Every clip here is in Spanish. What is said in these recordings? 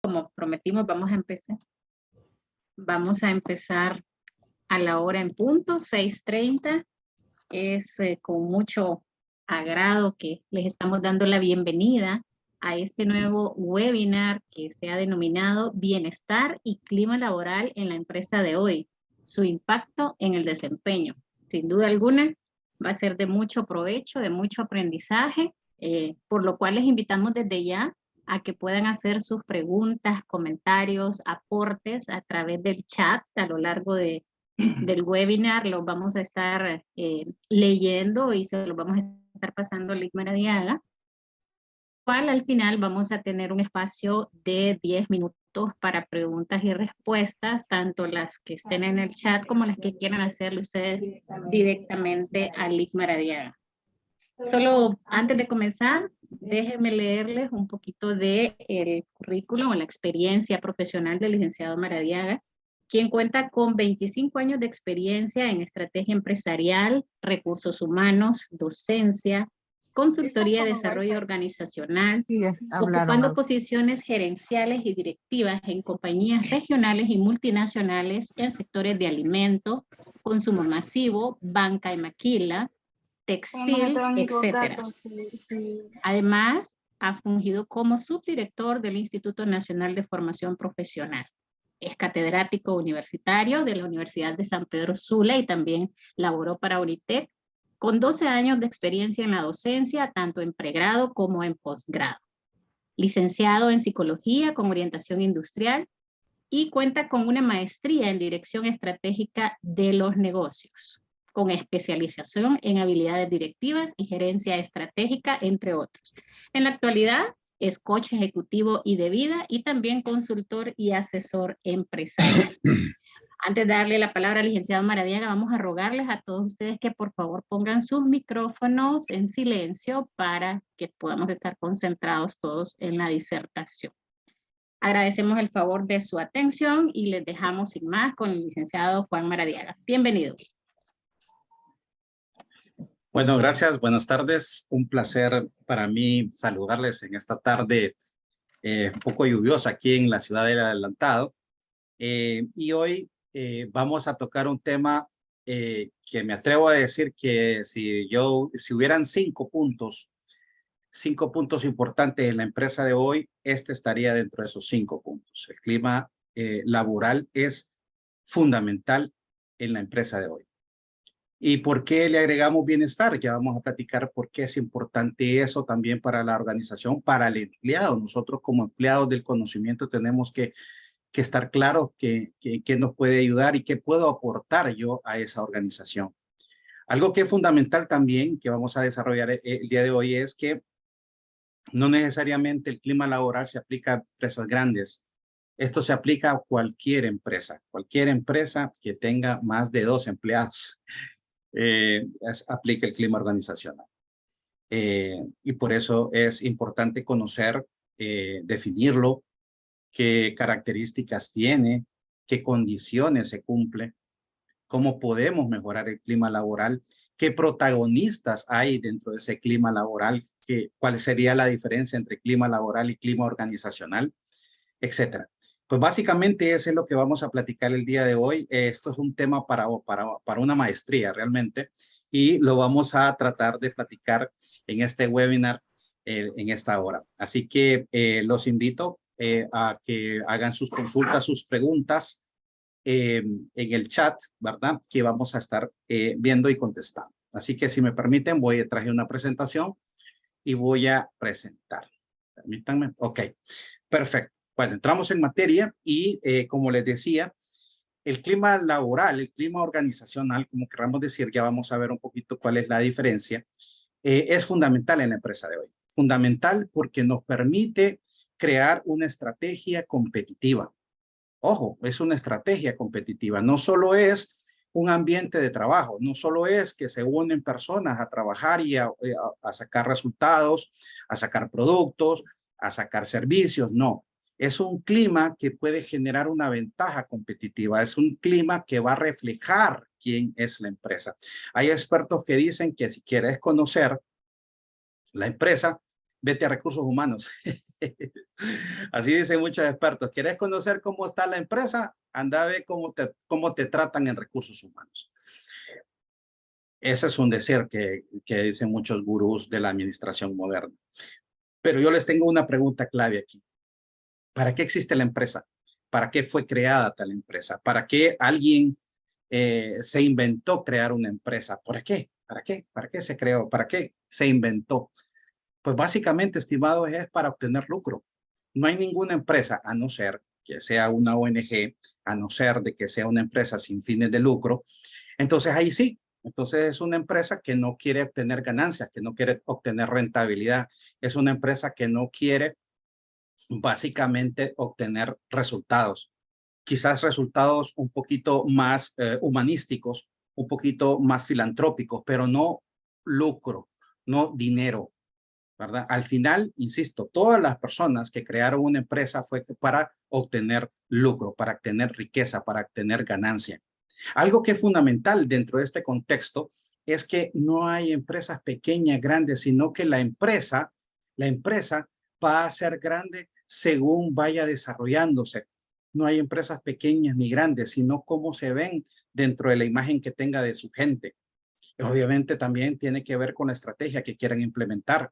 Como prometimos, vamos a empezar a la hora en punto, 6:30. Es con mucho agrado que les estamos dando la bienvenida a este nuevo webinar que se ha denominado Bienestar y Clima Laboral en la empresa de hoy, su impacto en el desempeño. Sin duda alguna, va a ser de mucho provecho, de mucho aprendizaje, por lo cual les invitamos desde ya a que puedan hacer sus preguntas, comentarios, aportes a través del chat a lo largo del webinar. Los vamos a estar leyendo y se los vamos a estar pasando a Lick Maradiaga. Al final vamos a tener un espacio de 10 minutos para preguntas y respuestas, tanto las que estén en el chat como las que quieran hacerle ustedes directamente a Lick Maradiaga. Solo antes de comenzar, déjenme leerles un poquito del currículum o la experiencia profesional del licenciado Maradiaga, quien cuenta con 25 años de experiencia en estrategia empresarial, recursos humanos, docencia, consultoría de desarrollo organizacional, ocupando posiciones gerenciales y directivas en compañías regionales y multinacionales en sectores de alimentos, consumo masivo, banca y maquila, textil, etc. Además, ha fungido como subdirector del Instituto Nacional de Formación Profesional. Es catedrático universitario de la Universidad de San Pedro Sula y también laboró para UNITEC, con 12 años de experiencia en la docencia, tanto en pregrado como en posgrado. Licenciado en Psicología con orientación industrial y cuenta con una maestría en Dirección Estratégica de los Negocios, con especialización en habilidades directivas y gerencia estratégica, entre otros. En la actualidad es coach ejecutivo y de vida y también consultor y asesor empresarial. Antes de darle la palabra al licenciado Maradiaga, vamos a rogarles a todos ustedes que por favor pongan sus micrófonos en silencio para que podamos estar concentrados todos en la disertación. Agradecemos el favor de su atención y les dejamos sin más con el licenciado Juan Maradiaga. Bienvenido. Bueno, gracias. Buenas tardes. Un placer para mí saludarles en esta tarde un poco lluviosa aquí en la ciudad del Adelantado. Y hoy vamos a tocar un tema que me atrevo a decir que si hubieran 5 puntos importantes en la empresa de hoy, este estaría dentro de esos 5 puntos. El clima laboral es fundamental en la empresa de hoy. ¿Y por qué le agregamos bienestar? Ya vamos a platicar por qué es importante eso también para la organización, para el empleado. Nosotros como empleados del conocimiento tenemos que estar claros que nos puede ayudar y qué puedo aportar yo a esa organización. Algo que es fundamental también que vamos a desarrollar el día de hoy es que no necesariamente el clima laboral se aplica a empresas grandes. Esto se aplica a cualquier empresa que tenga más de 2 empleados. Aplica el clima organizacional. Y por eso es importante conocer, definirlo, qué características tiene, qué condiciones se cumple, cómo podemos mejorar el clima laboral, qué protagonistas hay dentro de ese clima laboral, cuál sería la diferencia entre clima laboral y clima organizacional, etcétera. Pues básicamente eso es lo que vamos a platicar el día de hoy. Esto es un tema para una maestría realmente y lo vamos a tratar de platicar en este webinar en esta hora. Así que los invito a que hagan sus consultas, sus preguntas en el chat, ¿verdad? Que vamos a estar viendo y contestando. Así que si me permiten, traje una presentación y voy a presentar. Permítanme. Ok, perfecto. Bueno, entramos en materia y como les decía, el clima laboral, el clima organizacional, como queramos decir, ya vamos a ver un poquito cuál es la diferencia, es fundamental en la empresa de hoy. Fundamental porque nos permite crear una estrategia competitiva. Ojo, es una estrategia competitiva. No solo es un ambiente de trabajo, no solo es que se unen personas a trabajar y a sacar resultados, a sacar productos, a sacar servicios, no. Es un clima que puede generar una ventaja competitiva, es un clima que va a reflejar quién es la empresa. Hay expertos que dicen que si quieres conocer la empresa, vete a recursos humanos. Así dicen muchos expertos. ¿Quieres conocer cómo está la empresa? Anda a ver cómo te tratan en recursos humanos. Ese es un decir que dicen muchos gurús de la administración moderna. Pero yo les tengo una pregunta clave aquí. ¿Para qué existe la empresa? ¿Para qué fue creada tal empresa? ¿Para qué alguien se inventó crear una empresa? ¿Por qué? ¿Para qué? ¿Para qué se creó? ¿Para qué se inventó? Pues básicamente, estimados, es para obtener lucro. No hay ninguna empresa, a no ser que sea una ONG, a no ser de que sea una empresa sin fines de lucro. Entonces ahí sí, entonces es una empresa que no quiere obtener ganancias, que no quiere obtener rentabilidad. Es una empresa que no quiere básicamente obtener resultados. Quizás resultados un poquito más humanísticos, un poquito más filantrópicos, pero no lucro, no dinero, ¿verdad? Al final, insisto, todas las personas que crearon una empresa fue para obtener lucro, para obtener riqueza, para obtener ganancia. Algo que es fundamental dentro de este contexto es que no hay empresas pequeñas, grandes, sino que la empresa va a ser grande según vaya desarrollándose. No hay empresas pequeñas ni grandes, sino cómo se ven dentro de la imagen que tenga de su gente. Obviamente también tiene que ver con la estrategia que quieran implementar.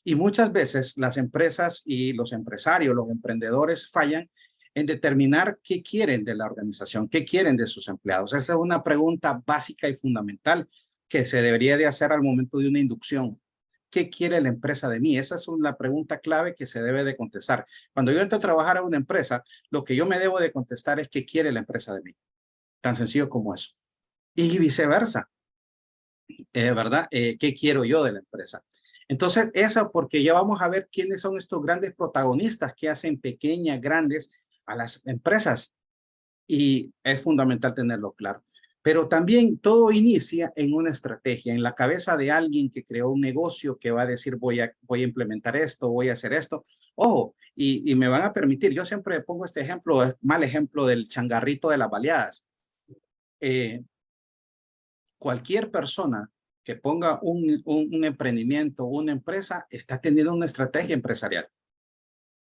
Y muchas veces las empresas y los empresarios, los emprendedores fallan en determinar qué quieren de la organización, qué quieren de sus empleados. Esa es una pregunta básica y fundamental que se debería de hacer al momento de una inducción. ¿Qué quiere la empresa de mí? Esa es una pregunta clave que se debe de contestar. Cuando yo entro a trabajar a una empresa, lo que yo me debo de contestar es qué quiere la empresa de mí. Tan sencillo como eso. Y viceversa. ¿Verdad? ¿Qué quiero yo de la empresa? Entonces, eso porque ya vamos a ver quiénes son estos grandes protagonistas que hacen pequeñas, grandes a las empresas. Y es fundamental tenerlo claro. Pero también todo inicia en una estrategia, en la cabeza de alguien que creó un negocio que va a decir voy a implementar esto, voy a hacer esto. Ojo, y me van a permitir, yo siempre pongo este ejemplo, mal ejemplo del changarrito de las baleadas. Cualquier persona que ponga un emprendimiento, una empresa, está teniendo una estrategia empresarial.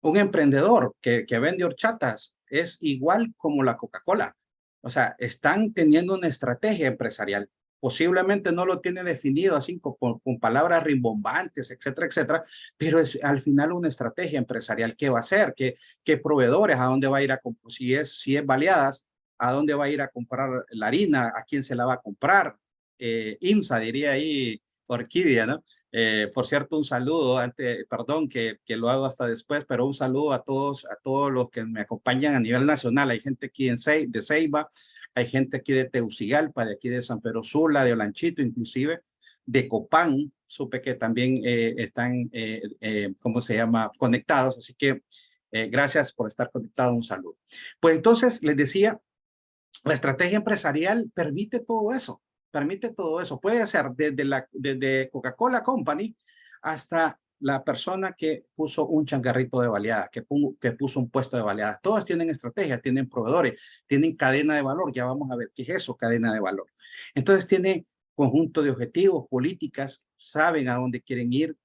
Un emprendedor que vende horchatas es igual como la Coca-Cola. O sea, están teniendo una estrategia empresarial. Posiblemente no lo tiene definido así con palabras rimbombantes, etcétera, etcétera, pero es al final una estrategia empresarial. ¿Qué va a hacer? ¿Qué proveedores? ¿A dónde va a ir a comprar? Si es baleadas, ¿a dónde va a ir a comprar la harina? ¿A quién se la va a comprar? IMSA, diría ahí Orquídea, ¿no? Por cierto, un saludo, perdón que lo hago hasta después, pero un saludo a todos los que me acompañan a nivel nacional. Hay gente aquí de Ceiba, hay gente aquí de Tegucigalpa, de aquí de San Pedro Sula, de Olanchito, inclusive de Copán, supe que también están, ¿cómo se llama?, conectados. Así que gracias por estar conectados, un saludo. Pues entonces, les decía, la estrategia empresarial permite todo eso. Permite todo eso. Puede ser desde Coca-Cola Company hasta la persona que puso un changarrito de baleadas, que puso un puesto de baleadas. Todos tienen estrategias, tienen proveedores, tienen cadena de valor. Ya vamos a ver qué es eso, cadena de valor. Entonces tienen conjunto de objetivos, políticas, saben a dónde quieren ir.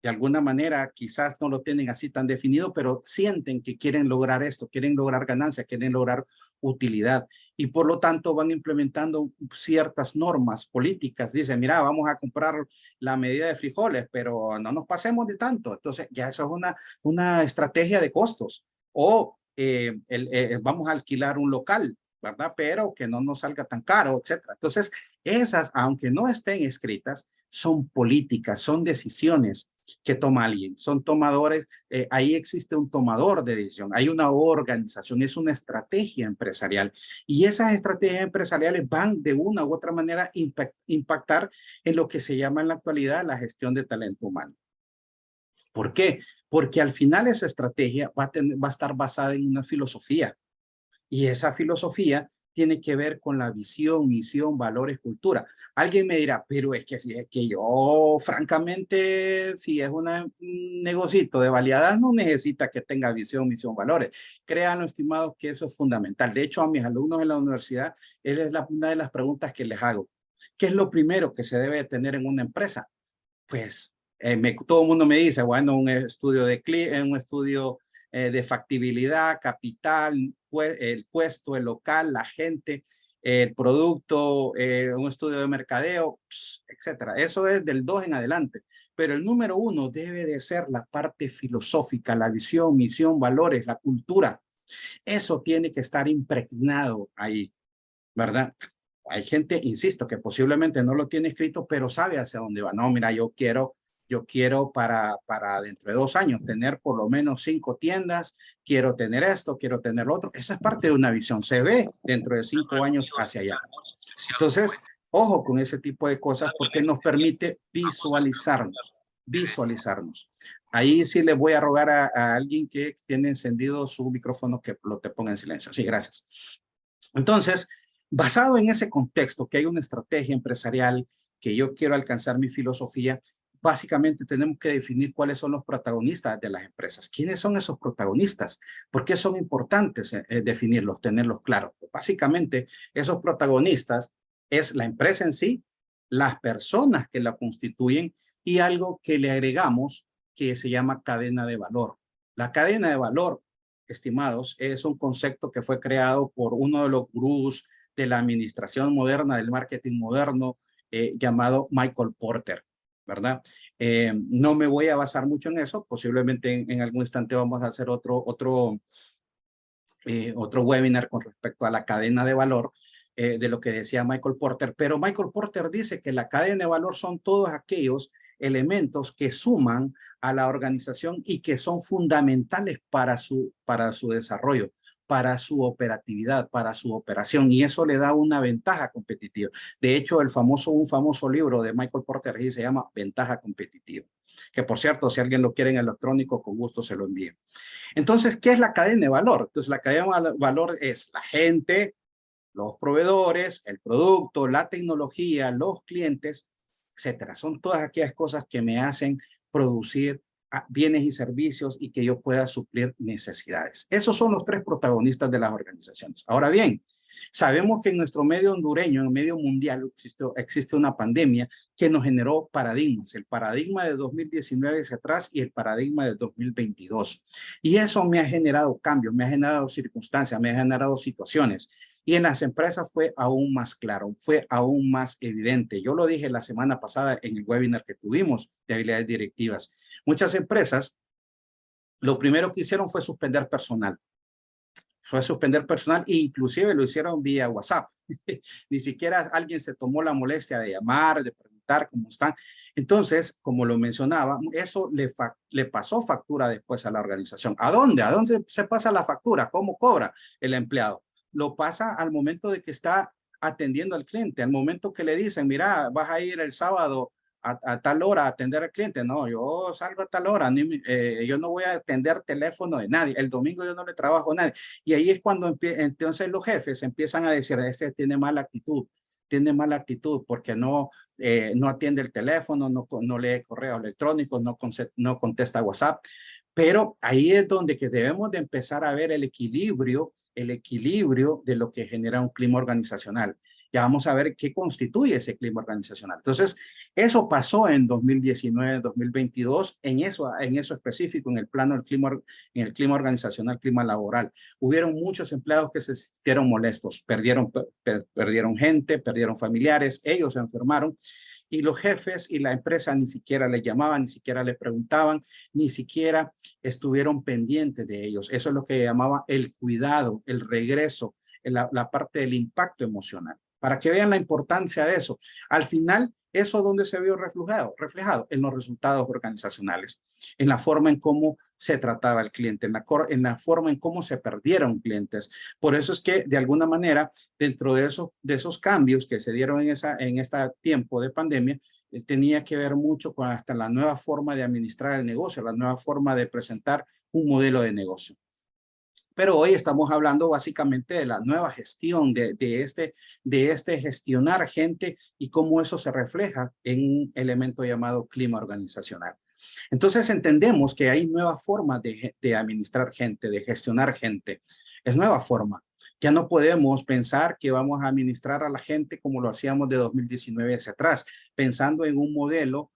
De alguna manera, quizás no lo tienen así tan definido, pero sienten que quieren lograr esto, quieren lograr ganancias, quieren lograr utilidad. Y por lo tanto van implementando ciertas normas políticas. Dicen, mira, vamos a comprar la medida de frijoles, pero no nos pasemos de tanto. Entonces, ya eso es una estrategia de costos. O vamos a alquilar un local, ¿verdad? Pero que no nos salga tan caro, etcétera. Entonces, esas, aunque no estén escritas, son políticas, son decisiones que toma alguien, son tomadores, ahí existe un tomador de decisión, hay una organización, es una estrategia empresarial y esas estrategias empresariales van de una u otra manera impactar en lo que se llama en la actualidad la gestión de talento humano. ¿Por qué? Porque al final esa estrategia va a estar basada en una filosofía y esa filosofía tiene que ver con la visión, misión, valores, cultura. Alguien me dirá, pero es que yo, francamente, si es un negocito de baleadas, no necesita que tenga visión, misión, valores. Créanlo, estimados, que eso es fundamental. De hecho, a mis alumnos en la universidad, es una de las preguntas que les hago. ¿Qué es lo primero que se debe tener en una empresa? Pues Todo el mundo me dice, bueno, un estudio de factibilidad, capital, pues, el puesto, el local, la gente, el producto, un estudio de mercadeo, etcétera. Eso es del 2 en adelante. Pero el número 1 debe de ser la parte filosófica, la visión, misión, valores, la cultura. Eso tiene que estar impregnado ahí, ¿verdad? Hay gente, insisto, que posiblemente no lo tiene escrito, pero sabe hacia dónde va. No, mira, yo quiero para dentro de 2 años tener por lo menos 5 tiendas, quiero tener esto, quiero tener lo otro. Esa es parte de una visión, se ve dentro de 5 años hacia allá. Entonces, ojo con ese tipo de cosas porque nos permite visualizarnos. Ahí sí le voy a rogar a alguien que tiene encendido su micrófono que lo te ponga en silencio. Sí, gracias. Entonces, basado en ese contexto, que hay una estrategia empresarial, que yo quiero alcanzar mi filosofía, básicamente tenemos que definir cuáles son los protagonistas de las empresas. ¿Quiénes son esos protagonistas? ¿Por qué son importantes definirlos, tenerlos claros? Básicamente, esos protagonistas es la empresa en sí, las personas que la constituyen y algo que le agregamos que se llama cadena de valor. La cadena de valor, estimados, es un concepto que fue creado por uno de los gurús de la administración moderna, del marketing moderno, llamado Michael Porter, ¿verdad? No me voy a basar mucho en eso, posiblemente en algún instante vamos a hacer otro webinar con respecto a la cadena de valor, de lo que decía Michael Porter, pero Michael Porter dice que la cadena de valor son todos aquellos elementos que suman a la organización y que son fundamentales para su desarrollo, para su operatividad, para su operación, y eso le da una ventaja competitiva. De hecho, un famoso libro de Michael Porter se llama Ventaja Competitiva, que por cierto, si alguien lo quiere en electrónico, con gusto se lo envío. Entonces, ¿qué es la cadena de valor? Entonces, la cadena de valor es la gente, los proveedores, el producto, la tecnología, los clientes, etcétera. Son todas aquellas cosas que me hacen producir bienes y servicios y que yo pueda suplir necesidades. Esos son los 3 protagonistas de las organizaciones. Ahora bien, sabemos que en nuestro medio hondureño, en el medio mundial, existe una pandemia que nos generó paradigmas, el paradigma de 2019 hacia atrás y el paradigma de 2022. Y eso me ha generado cambios, me ha generado circunstancias, me ha generado situaciones. Y en las empresas fue aún más claro, fue aún más evidente. Yo lo dije la semana pasada en el webinar que tuvimos de habilidades directivas. Muchas empresas, lo primero que hicieron fue suspender personal. E inclusive lo hicieron vía WhatsApp. Ni siquiera alguien se tomó la molestia de llamar, de preguntar cómo están. Entonces, como lo mencionaba, eso le pasó factura después a la organización. ¿A dónde? ¿A dónde se pasa la factura? ¿Cómo cobra el empleado? Lo pasa al momento de que está atendiendo al cliente, al momento que le dicen, mira, vas a ir el sábado a tal hora a atender al cliente. No, yo salgo a tal hora, yo no voy a atender teléfono de nadie. El domingo yo no le trabajo a nadie. Y ahí es cuando entonces los jefes empiezan a decir, ese tiene mala actitud porque no atiende el teléfono, no lee correo electrónico, no contesta WhatsApp. Pero ahí es donde que debemos de empezar a ver el equilibrio de lo que genera un clima organizacional. Ya vamos a ver qué constituye ese clima organizacional. Entonces, eso pasó en 2019, 2022, en eso específico, en el plano del clima, en el clima organizacional, clima laboral. Hubieron muchos empleados que se sintieron molestos, perdieron gente, perdieron familiares, ellos se enfermaron. Y los jefes y la empresa ni siquiera le llamaban, ni siquiera le preguntaban, ni siquiera estuvieron pendientes de ellos. Eso es lo que llamaba el cuidado, el regreso, la parte del impacto emocional. Para que vean la importancia de eso. Al final, ¿eso dónde se vio reflejado? En los resultados organizacionales, en la forma en cómo se trataba al cliente, en la forma en cómo se perdieron clientes. Por eso es que, de alguna manera, dentro de esos cambios que se dieron en este tiempo de pandemia, tenía que ver mucho con hasta la nueva forma de administrar el negocio, la nueva forma de presentar un modelo de negocio. Pero hoy estamos hablando básicamente de la nueva gestión, de este gestionar gente y cómo eso se refleja en un elemento llamado clima organizacional. Entonces entendemos que hay nuevas formas de administrar gente, de gestionar gente. Es nueva forma. Ya no podemos pensar que vamos a administrar a la gente como lo hacíamos de 2019 hacia atrás, pensando en un modelo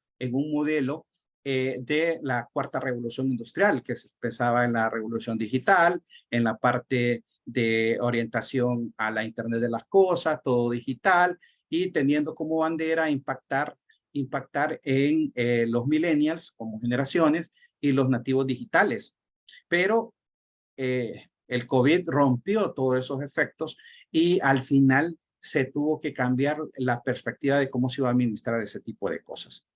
de la cuarta revolución industrial, que se expresaba en la revolución digital, en la parte de orientación a la Internet de las cosas, todo digital, y teniendo como bandera impactar en los millennials como generaciones y los nativos digitales. Pero el COVID rompió todos esos efectos y al final se tuvo que cambiar la perspectiva de cómo se iba a administrar ese tipo de cosas.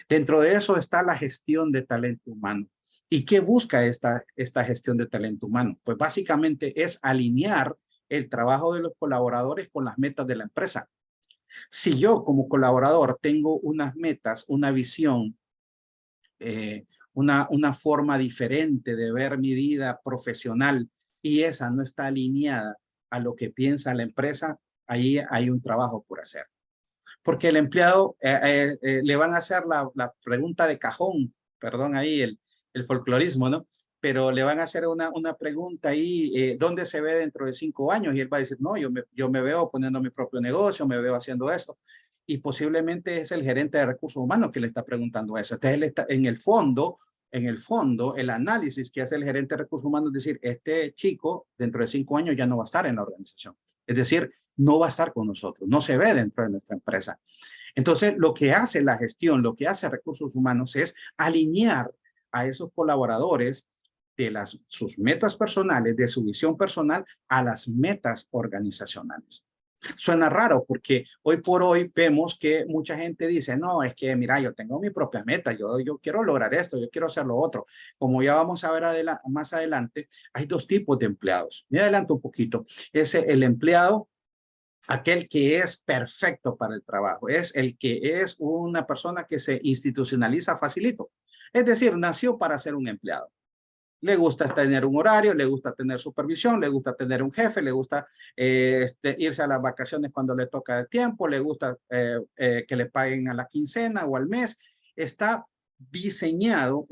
Dentro de eso está la gestión de talento humano. ¿Y qué busca esta gestión de talento humano? Pues básicamente es alinear el trabajo de los colaboradores con las metas de la empresa. Si yo como colaborador tengo unas metas, una visión, una forma diferente de ver mi vida profesional y esa no está alineada a lo que piensa la empresa, ahí hay un trabajo por hacer. Porque el empleado le van a hacer la pregunta de cajón, perdón ahí el folclorismo, ¿no? Pero le van a hacer una pregunta ahí, ¿dónde se ve dentro de 5 años? Y él va a decir, no, yo me veo poniendo mi propio negocio, me veo haciendo eso. Y posiblemente es el gerente de recursos humanos que le está preguntando eso. Entonces, él está, en el fondo, el análisis que hace el gerente de recursos humanos es decir, este chico dentro de 5 años ya no va a estar en la organización. Es decir, no va a estar con nosotros, no se ve dentro de nuestra empresa. Entonces, lo que hace la gestión, lo que hace recursos humanos es alinear a esos colaboradores de sus metas personales, de su visión personal, a las metas organizacionales. Suena raro porque hoy por hoy vemos que mucha gente dice, no, es que mira, yo tengo mi propia meta, yo quiero lograr esto, yo quiero hacer lo otro. Como ya vamos a ver más adelante, hay 2 tipos de empleados. Me adelanto un poquito. Es el empleado, aquel que es perfecto para el trabajo, es el que es una persona que se institucionaliza facilito. Es decir, nació para ser un empleado. Le gusta tener un horario, le gusta tener supervisión, le gusta tener un jefe, le gusta irse a las vacaciones cuando le toca el tiempo, le gusta que le paguen a la quincena o al mes. Está diseñado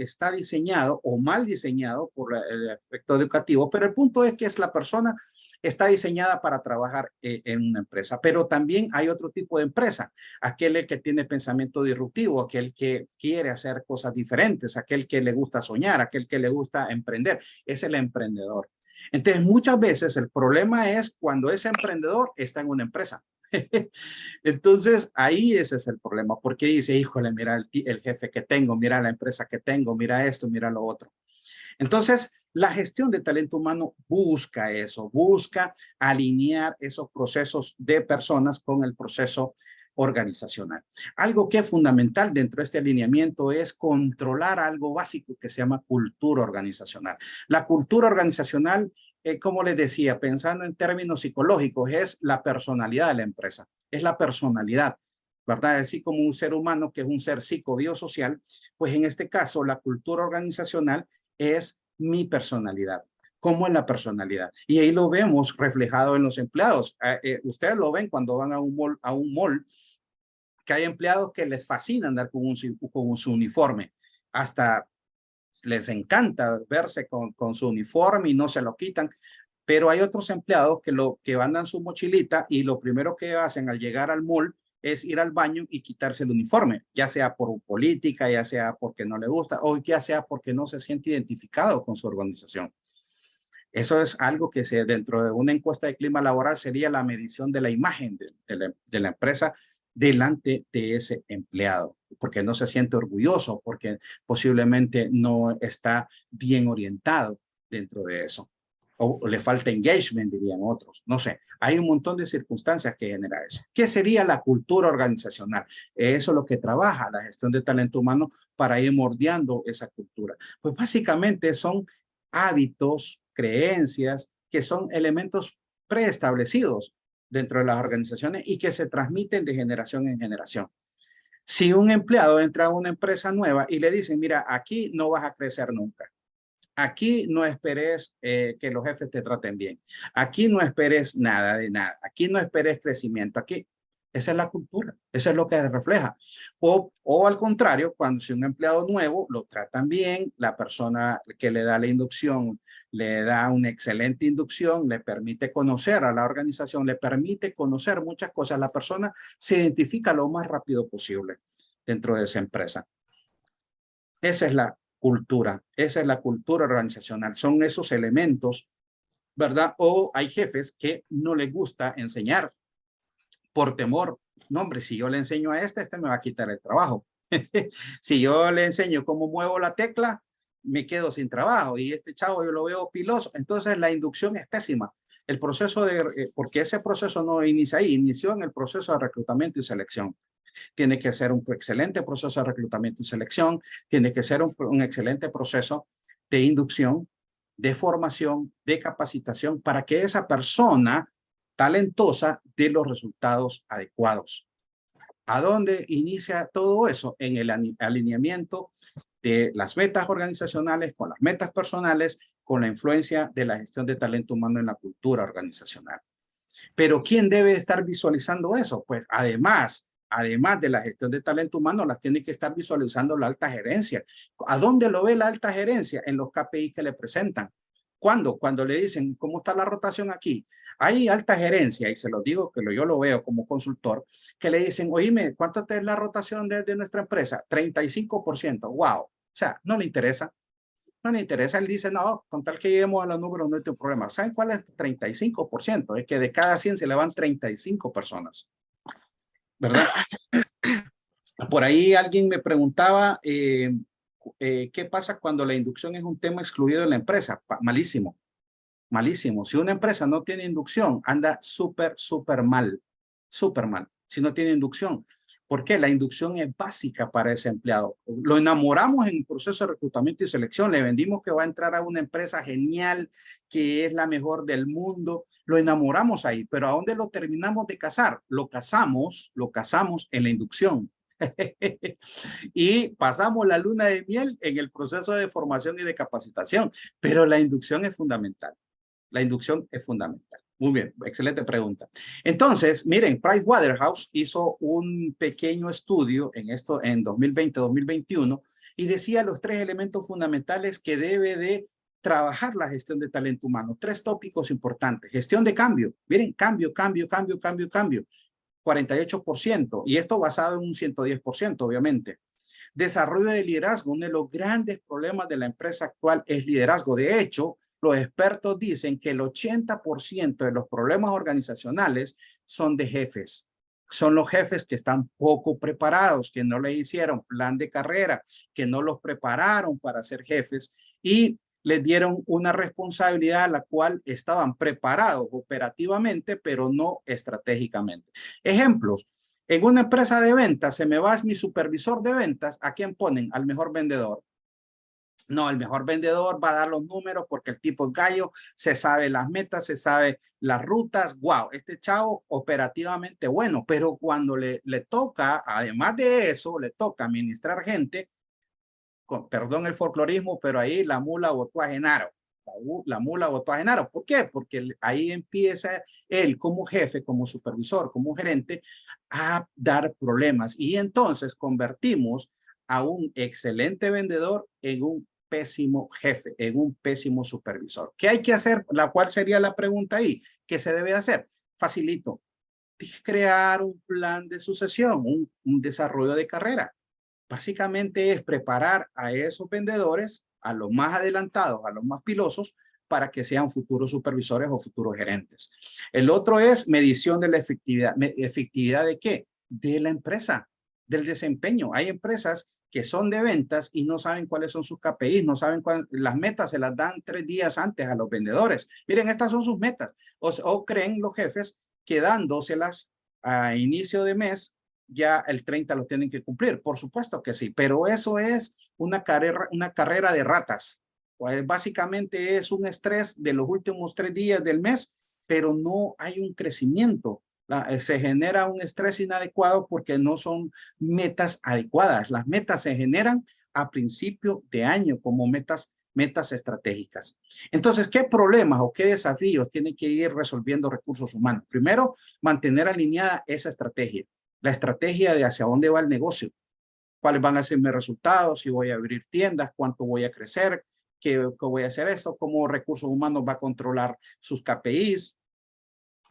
o mal diseñado por el aspecto educativo, pero el punto es que la persona está diseñada para trabajar en una empresa. Pero también hay otro tipo de empresa, aquel que tiene pensamiento disruptivo, aquel que quiere hacer cosas diferentes, aquel que le gusta soñar, aquel que le gusta emprender, es el emprendedor. Entonces, muchas veces el problema es cuando ese emprendedor está en una empresa. Entonces, ahí ese es el problema, porque dice, híjole, mira el jefe que tengo, mira la empresa que tengo, mira esto, mira lo otro. Entonces, la gestión de talento humano busca eso, busca alinear esos procesos de personas con el proceso organizacional. Algo que es fundamental dentro de este alineamiento es controlar algo básico que se llama cultura organizacional. La cultura organizacional, como les decía, pensando en términos psicológicos, es la personalidad de la empresa, es la personalidad, ¿verdad? Así como un ser humano que es un ser psicobiosocial, pues en este caso la cultura organizacional es mi personalidad. ¿Cómo es la personalidad? Y ahí lo vemos reflejado en los empleados. Ustedes lo ven cuando van a un mall, que hay empleados que les fascina andar con su uniforme. Hasta les encanta verse con su uniforme y no se lo quitan. Pero hay otros empleados que andan su mochilita y lo primero que hacen al llegar al mall es ir al baño y quitarse el uniforme, ya sea por política, ya sea porque no le gusta o ya sea porque no se siente identificado con su organización. Eso es algo que dentro de una encuesta de clima laboral sería la medición de la imagen de la empresa delante de ese empleado, porque no se siente orgulloso, porque posiblemente no está bien orientado dentro de eso. O le falta engagement, dirían otros. No sé, hay un montón de circunstancias que genera eso. ¿Qué sería la cultura organizacional? Eso es lo que trabaja la gestión de talento humano para ir moldeando esa cultura. Pues básicamente son hábitos, creencias, que son elementos preestablecidos dentro de las organizaciones y que se transmiten de generación en generación. Si un empleado entra a una empresa nueva y le dicen, mira, aquí no vas a crecer nunca. Aquí no esperes que los jefes te traten bien. Aquí no esperes nada de nada. Aquí no esperes crecimiento. Aquí, esa es la cultura. Eso es lo que refleja. O al contrario, cuando si un empleado nuevo lo tratan bien, la persona que le da la inducción le da una excelente inducción, le permite conocer a la organización, le permite conocer muchas cosas. La persona se identifica lo más rápido posible dentro de esa empresa. Esa es la cultura organizacional. Son esos elementos, ¿verdad? O hay jefes que no les gusta enseñar por temor. No, hombre, si yo le enseño a este me va a quitar el trabajo. Si yo le enseño cómo muevo la tecla, me quedo sin trabajo y este chavo yo lo veo piloso. Entonces la inducción es pésima. El proceso porque ese proceso no inicia ahí, inició en el proceso de reclutamiento y selección. Tiene que ser un excelente proceso de reclutamiento y selección, tiene que ser un excelente proceso de inducción, de formación, de capacitación para que esa persona talentosa dé los resultados adecuados. ¿A dónde inicia todo eso? En el alineamiento de las metas organizacionales con las metas personales, con la influencia de la gestión de talento humano en la cultura organizacional. Pero ¿quién debe estar visualizando eso? Pues además de la gestión de talento humano, las tiene que estar visualizando la alta gerencia. ¿A dónde lo ve la alta gerencia? En los KPI que le presentan. ¿Cuándo? Cuando le dicen, ¿cómo está la rotación aquí? Hay alta gerencia, y se lo digo que yo lo veo como consultor, que le dicen, oíme, ¿cuánto es la rotación de nuestra empresa? 35%. ¡Wow! O sea, no le interesa. No le interesa, él dice, no, con tal que lleguemos a los números no hay problema. ¿Saben cuál es? 35%. Es que de cada 100 se le van 35 personas, ¿verdad? Por ahí alguien me preguntaba, ¿qué pasa cuando la inducción es un tema excluido de la empresa? Malísimo, malísimo. Si una empresa no tiene inducción, anda súper, súper mal, si no tiene inducción. ¿Por qué? La inducción es básica para ese empleado. Lo enamoramos en el proceso de reclutamiento y selección. Le vendimos que va a entrar a una empresa genial, que es la mejor del mundo. Lo enamoramos ahí, pero ¿a dónde lo terminamos de casar? Lo casamos en la inducción. Y pasamos la luna de miel en el proceso de formación y de capacitación, pero la inducción es fundamental. La inducción es fundamental. Muy bien, excelente pregunta. Entonces, miren, Pricewaterhouse hizo un pequeño estudio en esto en 2020-2021 y decía los 3 elementos fundamentales que debe de trabajar la gestión de talento humano. 3 tópicos importantes. Gestión de cambio. Miren, cambio. 48%. Y esto basado en un 110%, obviamente. Desarrollo de liderazgo. Uno de los grandes problemas de la empresa actual es liderazgo. De hecho, los expertos dicen que el 80% de los problemas organizacionales son de jefes. Son los jefes que están poco preparados, que no les hicieron plan de carrera, que no los prepararon para ser jefes y les dieron una responsabilidad a la cual estaban preparados operativamente, pero no estratégicamente. Ejemplos. En una empresa de ventas, se me va mi supervisor de ventas, ¿a quién ponen? Al mejor vendedor. No, el mejor vendedor va a dar los números porque el tipo es gallo, se sabe las metas, se sabe las rutas. Wow, este chavo operativamente bueno, pero cuando le toca, además de eso, le toca administrar gente, perdón el folclorismo, pero ahí la mula botó a Genaro. La mula botó a Genaro. ¿Por qué? Porque ahí empieza él como jefe, como supervisor, como gerente a dar problemas. Y entonces convertimos a un excelente vendedor en un pésimo jefe, en un pésimo supervisor. ¿Qué hay que hacer? ¿Cuál sería la pregunta ahí? ¿Qué se debe hacer? Facilito. Crear un plan de sucesión, un desarrollo de carrera. Básicamente es preparar a esos vendedores, a los más adelantados, a los más pilosos, para que sean futuros supervisores o futuros gerentes. El otro es medición de la efectividad. ¿Efectividad de qué? De la empresa, del desempeño. Hay empresas que son de ventas y no saben cuáles son sus KPIs, no saben las metas, se las dan 3 días antes a los vendedores. Miren, estas son sus metas. O creen los jefes que dándoselas a inicio de mes ya el 30 lo tienen que cumplir. Por supuesto que sí, pero eso es una carrera de ratas. Pues básicamente es un estrés de los últimos 3 días del mes, pero no hay un crecimiento. Se genera un estrés inadecuado porque no son metas adecuadas. Las metas se generan a principio de año como metas estratégicas. Entonces, ¿qué problemas o qué desafíos tienen que ir resolviendo recursos humanos? Primero, mantener alineada esa estrategia. La estrategia de hacia dónde va el negocio, cuáles van a ser mis resultados, si voy a abrir tiendas, cuánto voy a crecer, qué voy a hacer esto, cómo recursos humanos va a controlar sus KPIs,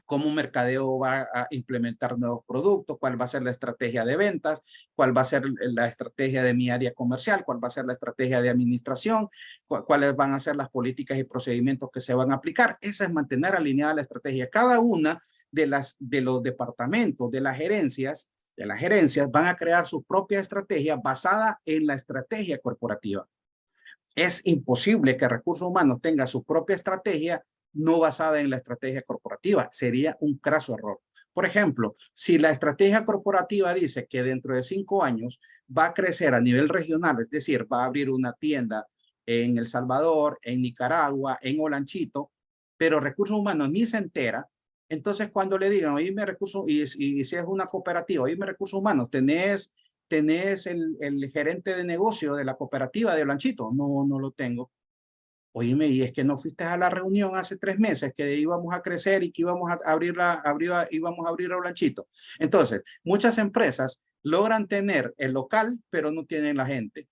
cómo mercadeo va a implementar nuevos productos, cuál va a ser la estrategia de ventas, cuál va a ser la estrategia de mi área comercial, cuál va a ser la estrategia de administración, cuáles van a ser las políticas y procedimientos que se van a aplicar. Esa es mantener alineada la estrategia. Cada una de los departamentos, de las gerencias, van a crear su propia estrategia basada en la estrategia corporativa. Es imposible que recursos humanos tenga su propia estrategia no basada en la estrategia corporativa. Sería un craso error. Por ejemplo, si la estrategia corporativa dice que dentro de 5 años va a crecer a nivel regional, es decir, va a abrir una tienda en El Salvador, en Nicaragua, en Olanchito, pero recursos humanos ni se entera, entonces cuando le digan, oíme recursos, y si es una cooperativa, oíme recursos humanos, tenés el gerente de negocio de la cooperativa de Olanchito. No, no lo tengo. Oíme, y es que no fuiste a la reunión hace 3 meses que íbamos a crecer y que íbamos a íbamos a abrir Olanchito. Entonces, muchas empresas logran tener el local, pero no tienen la gente.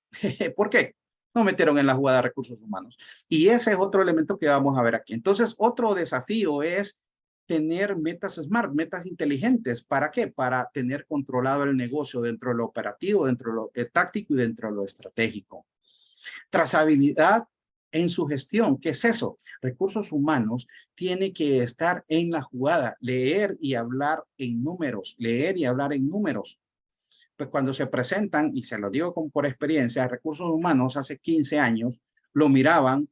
¿Por qué? No metieron en la jugada recursos humanos. Y ese es otro elemento que vamos a ver aquí. Entonces, otro desafío es tener metas smart, metas inteligentes. ¿Para qué? Para tener controlado el negocio dentro de lo operativo, dentro de lo táctico y dentro de lo estratégico. Trazabilidad en su gestión. ¿Qué es eso? Recursos humanos tiene que estar en la jugada, leer y hablar en números, leer y hablar en números. Pues cuando se presentan, y se lo digo por experiencia, recursos humanos hace 15 años lo miraban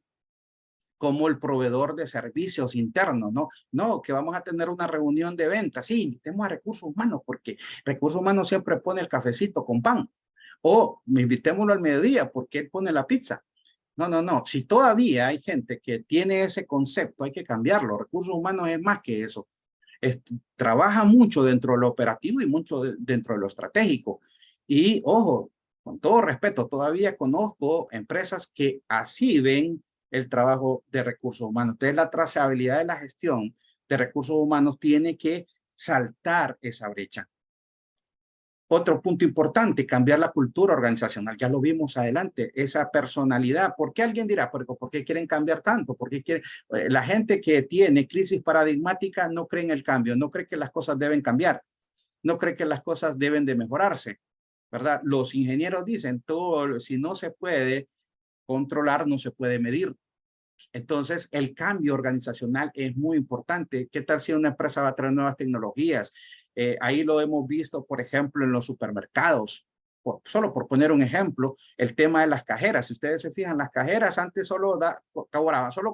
como el proveedor de servicios internos, ¿no? No, que vamos a tener una reunión de ventas. Sí, invitemos a recursos humanos porque recursos humanos siempre pone el cafecito con pan. O invitémoslo al mediodía porque él pone la pizza. No, no, no. Si todavía hay gente que tiene ese concepto, hay que cambiarlo. Recursos humanos es más que eso. Trabaja mucho dentro de lo operativo y mucho dentro de lo estratégico. Y ojo, con todo respeto, todavía conozco empresas que así ven el trabajo de recursos humanos. Entonces, la trazabilidad de la gestión de recursos humanos tiene que saltar esa brecha. Otro punto importante, cambiar la cultura organizacional. Ya lo vimos adelante, esa personalidad. ¿Por qué alguien dirá? ¿Por qué quieren cambiar tanto? ¿Por qué quieren? La gente que tiene crisis paradigmática no cree en el cambio, no cree que las cosas deben cambiar, no cree que las cosas deben de mejorarse, ¿verdad? Los ingenieros dicen, todo, si no se puede controlar, no se puede medir. Entonces, el cambio organizacional es muy importante. ¿Qué tal si una empresa va a traer nuevas tecnologías? Ahí lo hemos visto, por ejemplo, en los supermercados. Solo por poner un ejemplo, el tema de las cajeras. Si ustedes se fijan, las cajeras antes solo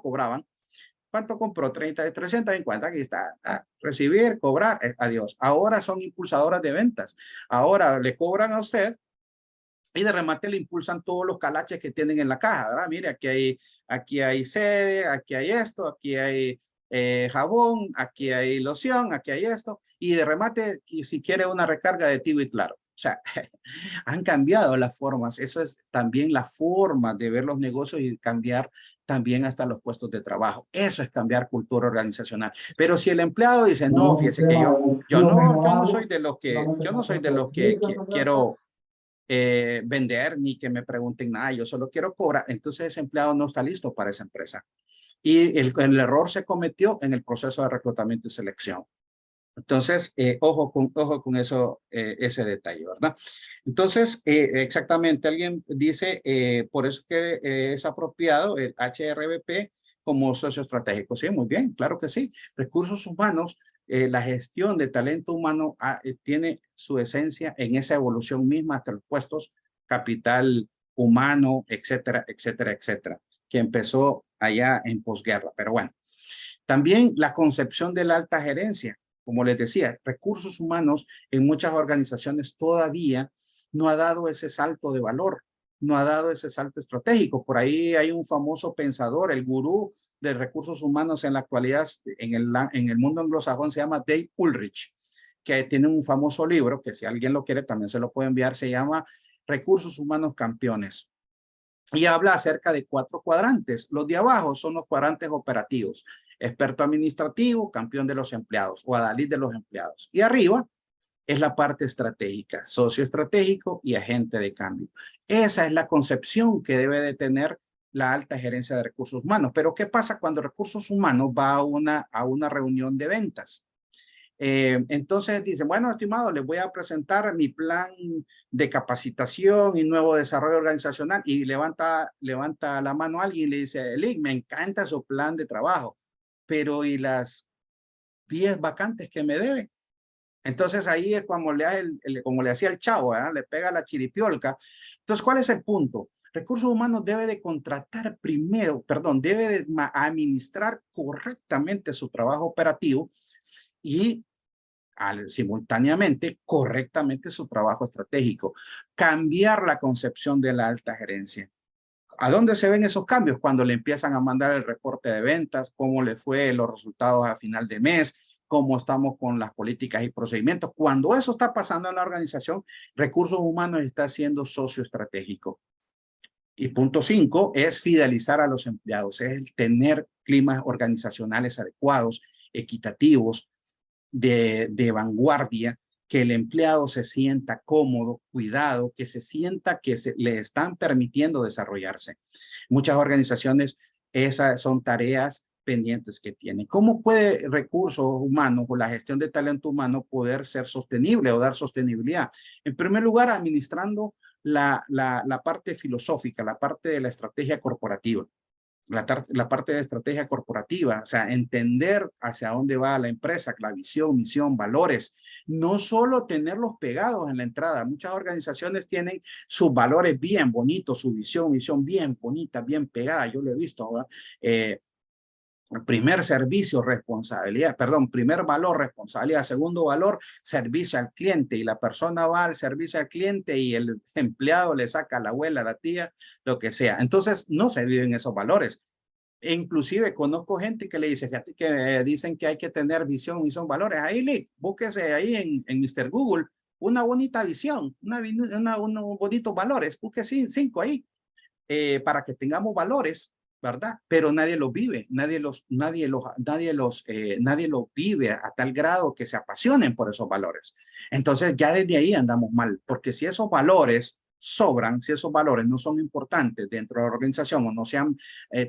cobraban. ¿Cuánto compró? 350, aquí está. Recibir, cobrar, adiós. Ahora son impulsadoras de ventas. Ahora le cobran a usted y de remate le impulsan todos los calaches que tienen en la caja, ¿verdad? Mire, aquí hay sede, aquí hay esto, aquí hay jabón, aquí hay loción, aquí hay esto, y de remate, y si quiere una recarga de Tigo y Claro. O sea, han cambiado las formas. Eso es también la forma de ver los negocios y cambiar también hasta los puestos de trabajo. Eso es cambiar cultura organizacional. Pero si el empleado dice, no, fíjese que yo no soy de los que quiero vender ni que me pregunten nada, yo solo quiero cobrar, entonces ese empleado no está listo para esa empresa. Y el error se cometió en el proceso de reclutamiento y selección. Entonces, ojo con eso, ese detalle, ¿verdad? Entonces, exactamente, alguien dice, por eso que es apropiado el HRBP como socio estratégico. Sí, muy bien, claro que sí. Recursos humanos, la gestión de talento humano tiene su esencia en esa evolución misma hasta los puestos, capital humano, etcétera, etcétera, etcétera, que empezó allá en posguerra. Pero bueno, también la concepción de la alta gerencia. Como les decía, recursos humanos en muchas organizaciones todavía no ha dado ese salto de valor, no ha dado ese salto estratégico. Por ahí hay un famoso pensador, el gurú de recursos humanos en la actualidad en el mundo anglosajón, se llama Dave Ulrich, que tiene un famoso libro que si alguien lo quiere también se lo puede enviar, se llama Recursos Humanos Campeones. Y habla acerca de 4 cuadrantes. Los de abajo son los cuadrantes operativos. Experto administrativo, campeón de los empleados o adalid de los empleados. Y arriba es la parte estratégica, socio estratégico y agente de cambio. Esa es la concepción que debe de tener la alta gerencia de recursos humanos. Pero ¿qué pasa cuando recursos humanos va a una reunión de ventas? Entonces dicen, bueno, estimado, les voy a presentar mi plan de capacitación y nuevo desarrollo organizacional, y levanta la mano alguien y le dice, Lick, me encanta su plan de trabajo, pero ¿y las 10 vacantes que me debe? Entonces ahí es como como le hacía el chavo, ¿verdad? Le pega la chiripiolca. Entonces, ¿cuál es el punto? Recursos humanos debe de contratar primero, perdón, debe de administrar correctamente su trabajo operativo y simultáneamente correctamente su trabajo estratégico. Cambiar la concepción de la alta gerencia. ¿A dónde se ven esos cambios? Cuando le empiezan a mandar el reporte de ventas, cómo le fue los resultados a final de mes, cómo estamos con las políticas y procedimientos. Cuando eso está pasando en la organización, Recursos Humanos está siendo socio estratégico. Y punto 5 es fidelizar a los empleados, es el tener climas organizacionales adecuados, equitativos, de vanguardia, que el empleado se sienta cómodo, cuidado, que se sienta que le están permitiendo desarrollarse. Muchas organizaciones, esas son tareas pendientes que tienen. ¿Cómo puede recursos humanos o la gestión de talento humano poder ser sostenible o dar sostenibilidad? En primer lugar, administrando la parte filosófica, la parte de la estrategia corporativa. La parte de estrategia corporativa, o sea, entender hacia dónde va la empresa, la visión, misión, valores, no solo tenerlos pegados en la entrada. Muchas organizaciones tienen sus valores bien bonitos, su visión, misión bien bonita, bien pegada. Yo lo he visto, ¿verdad? Primer servicio, responsabilidad, perdón, primer valor, responsabilidad, segundo valor, servicio al cliente, y la persona va al servicio al cliente y el empleado le saca a la abuela, a la tía, lo que sea. Entonces no se viven esos valores. E inclusive conozco gente que le dice, fíjate que dicen que hay que tener visión, misión, valores. Ahí, Lick, búsquese ahí en Mr. Google una bonita visión, unos bonitos valores, búsquese 5 ahí, para que tengamos valores, ¿verdad? Pero nadie los vive, nadie los vive a tal grado que se apasionen por esos valores. Entonces ya desde ahí andamos mal, porque si esos valores sobran, si esos valores no son importantes dentro de la organización o no se han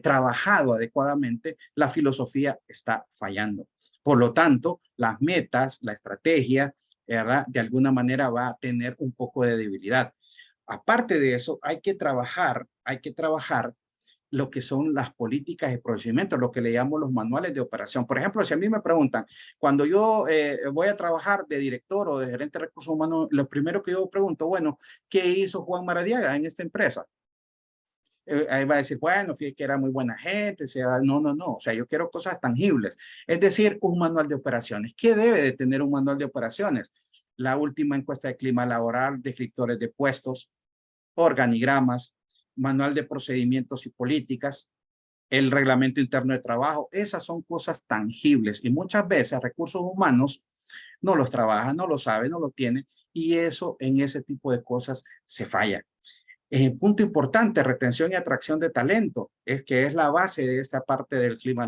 trabajado adecuadamente, la filosofía está fallando. Por lo tanto, las metas, la estrategia, ¿verdad? De alguna manera va a tener un poco de debilidad. Aparte de eso, hay que trabajar lo que son las políticas y procedimientos, lo que le llamo los manuales de operación. Por ejemplo, si a mí me preguntan, cuando yo voy a trabajar de director o de gerente de recursos humanos, lo primero que yo pregunto, bueno, ¿qué hizo Juan Maradiaga en esta empresa? Ahí va a decir, bueno, fíjate que era muy buena gente, o sea, no, o sea, yo quiero cosas tangibles. Es decir, un manual de operaciones. ¿Qué debe de tener un manual de operaciones? La última encuesta de clima laboral, descriptores de puestos, organigramas, manual de procedimientos y políticas, el reglamento interno de trabajo. Esas son cosas tangibles y muchas veces recursos humanos no los trabaja, no lo sabe, no lo tiene, y eso en ese tipo de cosas se falla. Punto importante, retención y atracción de talento, es que es la base de esta parte del clima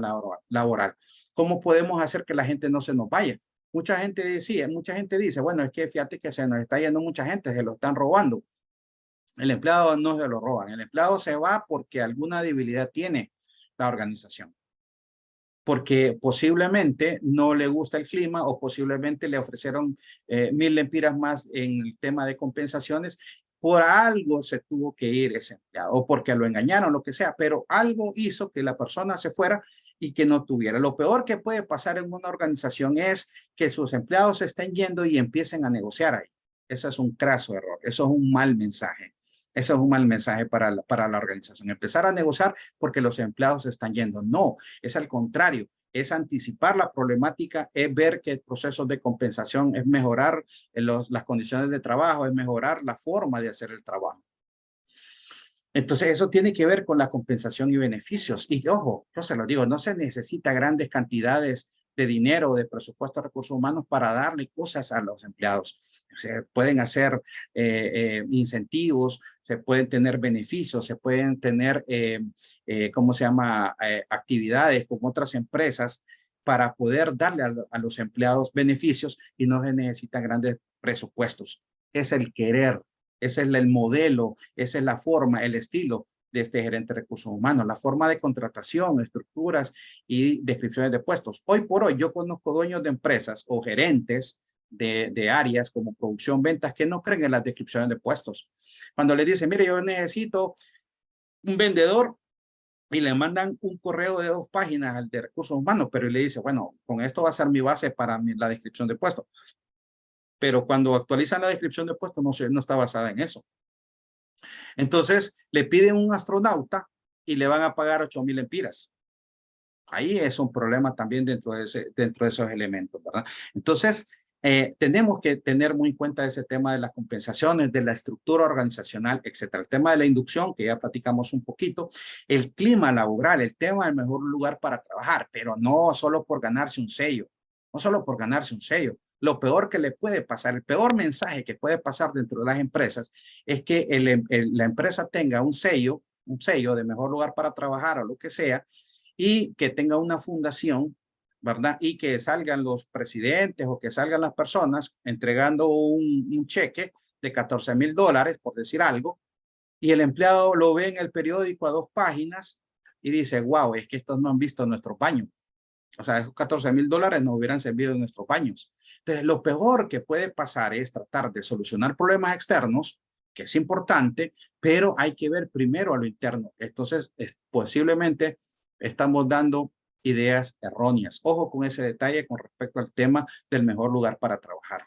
laboral. ¿Cómo podemos hacer que la gente no se nos vaya? Mucha gente dice, bueno, es que fíjate que se nos está yendo mucha gente, se lo están robando. El empleado no se lo roban, el empleado se va porque alguna debilidad tiene la organización. Porque posiblemente no le gusta el clima o posiblemente le ofrecieron 1000 lempiras más en el tema de compensaciones. Por algo se tuvo que ir ese empleado o porque lo engañaron, lo que sea, pero algo hizo que la persona se fuera y que no tuviera. Lo peor que puede pasar en una organización es que sus empleados se estén yendo y empiecen a negociar ahí. Eso es un craso error, eso es un mal mensaje. Eso es un mal mensaje para la organización. Empezar a negociar porque los empleados se están yendo. No, es al contrario, es anticipar la problemática, es ver que el proceso de compensación es mejorar las condiciones de trabajo, es mejorar la forma de hacer el trabajo. Entonces eso tiene que ver con la compensación y beneficios. Y ojo, yo se lo digo, no se necesita grandes cantidades de dinero o de presupuesto de recursos humanos para darle cosas a los empleados. Se pueden hacer incentivos, se pueden tener beneficios, se pueden tener, ¿cómo se llama? Actividades con otras empresas para poder darle a los empleados beneficios y no se necesitan grandes presupuestos. Es el querer, ese es el modelo, esa es la forma, el estilo de este gerente de recursos humanos, la forma de contratación, estructuras y descripciones de puestos. Hoy por hoy yo conozco dueños de empresas o gerentes de áreas como producción, ventas, que no creen en las descripciones de puestos. Cuando les dicen, mire, yo necesito un vendedor, y le mandan un correo de 2 páginas al de recursos humanos, pero le dice, bueno, con esto va a ser mi base para la descripción de puestos. Pero cuando actualizan la descripción de puestos, no está basada en eso. Entonces, le piden un astronauta y le van a pagar 8,000 lempiras. Ahí es un problema también dentro de esos elementos, ¿verdad? Entonces, tenemos que tener muy en cuenta ese tema de las compensaciones, de la estructura organizacional, etcétera. El tema de la inducción, que ya platicamos un poquito, el clima laboral, el tema del mejor lugar para trabajar, pero no solo por ganarse un sello, no solo por ganarse un sello. Lo peor que le puede pasar, el peor mensaje que puede pasar dentro de las empresas es que la empresa tenga un sello de mejor lugar para trabajar o lo que sea, y que tenga una fundación, ¿verdad? Y que salgan los presidentes o que salgan las personas entregando un cheque de $14,000, por decir algo, y el empleado lo ve en el periódico a 2 páginas y dice, wow, es que estos no han visto nuestros baños. O sea, esos $14,000 no hubieran servido en nuestros baños. Entonces, lo peor que puede pasar es tratar de solucionar problemas externos, que es importante, pero hay que ver primero a lo interno. Entonces, posiblemente estamos dando ideas erróneas. Ojo con ese detalle con respecto al tema del mejor lugar para trabajar.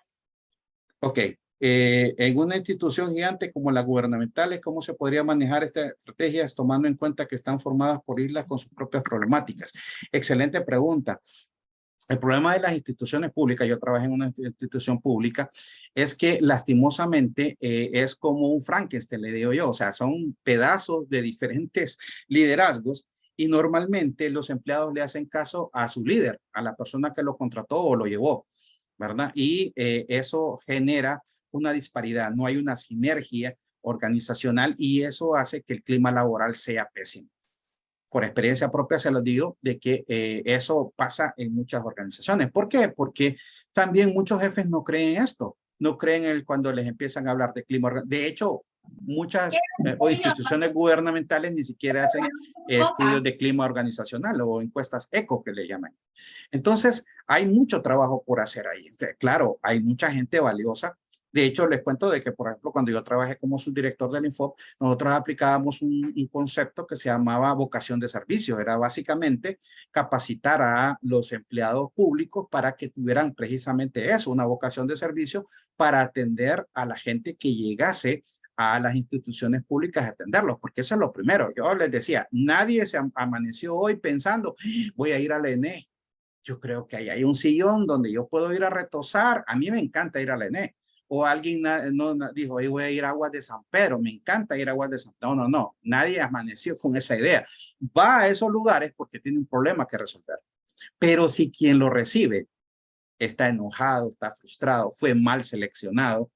Ok, en una institución gigante como las gubernamentales, ¿cómo se podría manejar estas estrategias tomando en cuenta que están formadas por islas con sus propias problemáticas? Excelente pregunta. El problema de las instituciones públicas, yo trabajé en una institución pública, es que lastimosamente es como un Frankenstein, le digo yo, o sea, son pedazos de diferentes liderazgos y normalmente los empleados le hacen caso a su líder, a la persona que lo contrató o lo llevó, ¿verdad? Y eso genera una disparidad, no hay una sinergia organizacional y eso hace que el clima laboral sea pésimo. Por experiencia propia se los digo de que eso pasa en muchas organizaciones. ¿Por qué? Porque también muchos jefes no creen esto, no creen cuando les empiezan a hablar de clima. De hecho, muchas instituciones gubernamentales ni siquiera hacen estudios de clima organizacional o encuestas ECO que le llaman. Entonces, hay mucho trabajo por hacer ahí. Claro, hay mucha gente valiosa. De hecho, les cuento de que, por ejemplo, cuando yo trabajé como subdirector del Infop, nosotros aplicábamos un concepto que se llamaba vocación de servicio. Era básicamente capacitar a los empleados públicos para que tuvieran precisamente eso, una vocación de servicio para atender a la gente que llegase a las instituciones públicas a atenderlos, porque eso es lo primero. Yo les decía, nadie se amaneció hoy pensando, voy a ir a la ENE. Yo creo que ahí hay un sillón donde yo puedo ir a retosar. A mí me encanta ir a la ENE. O alguien dijo, hoy voy a ir a Aguas de San Pedro, me encanta ir a Aguas de San Pedro. No, nadie amaneció con esa idea. Va a esos lugares porque tiene un problema que resolver. Pero si quien lo recibe está enojado, está frustrado, fue mal seleccionado,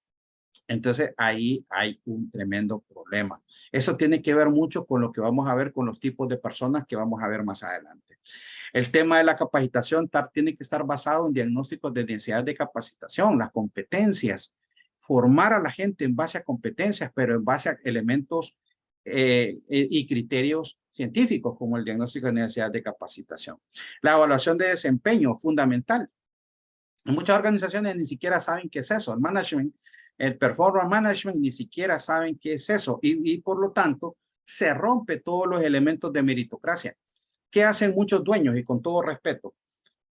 entonces ahí hay un tremendo problema. Eso tiene que ver mucho con lo que vamos a ver con los tipos de personas que vamos a ver más adelante. El tema de la capacitación tiene que estar basado en diagnósticos de necesidad de capacitación, las competencias, formar a la gente en base a competencias, pero en base a elementos y criterios científicos como el diagnóstico de necesidad de capacitación. La evaluación de desempeño, fundamental. Muchas organizaciones ni siquiera saben qué es eso. El management, el performance management, ni siquiera saben qué es eso. Y por lo tanto, se rompe todos los elementos de meritocracia. ¿Qué hacen muchos dueños? Y con todo respeto,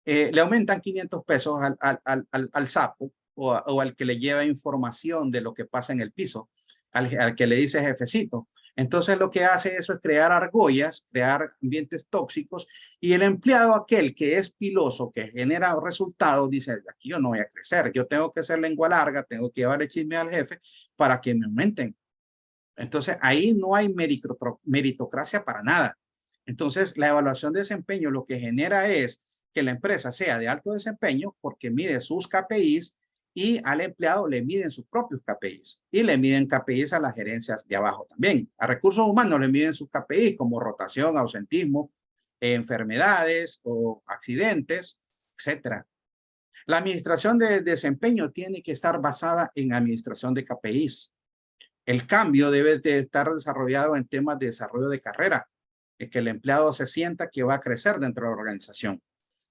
le aumentan 500 pesos al sapo o al que le lleva información de lo que pasa en el piso, al que le dice jefecito. Entonces lo que hace eso es crear argollas, crear ambientes tóxicos y el empleado aquel que es piloso, que genera resultados, dice, aquí yo no voy a crecer, yo tengo que ser lengua larga, tengo que llevarle chisme al jefe para que me aumenten. Entonces ahí no hay meritocracia para nada. Entonces la evaluación de desempeño lo que genera es que la empresa sea de alto desempeño porque mide sus KPIs y al empleado le miden sus propios KPIs y le miden KPIs a las gerencias de abajo también. A recursos humanos le miden sus KPIs como rotación, ausentismo, enfermedades o accidentes, etcétera. La administración de desempeño tiene que estar basada en administración de KPIs. El cambio debe de estar desarrollado en temas de desarrollo de carrera, que el empleado se sienta que va a crecer dentro de la organización.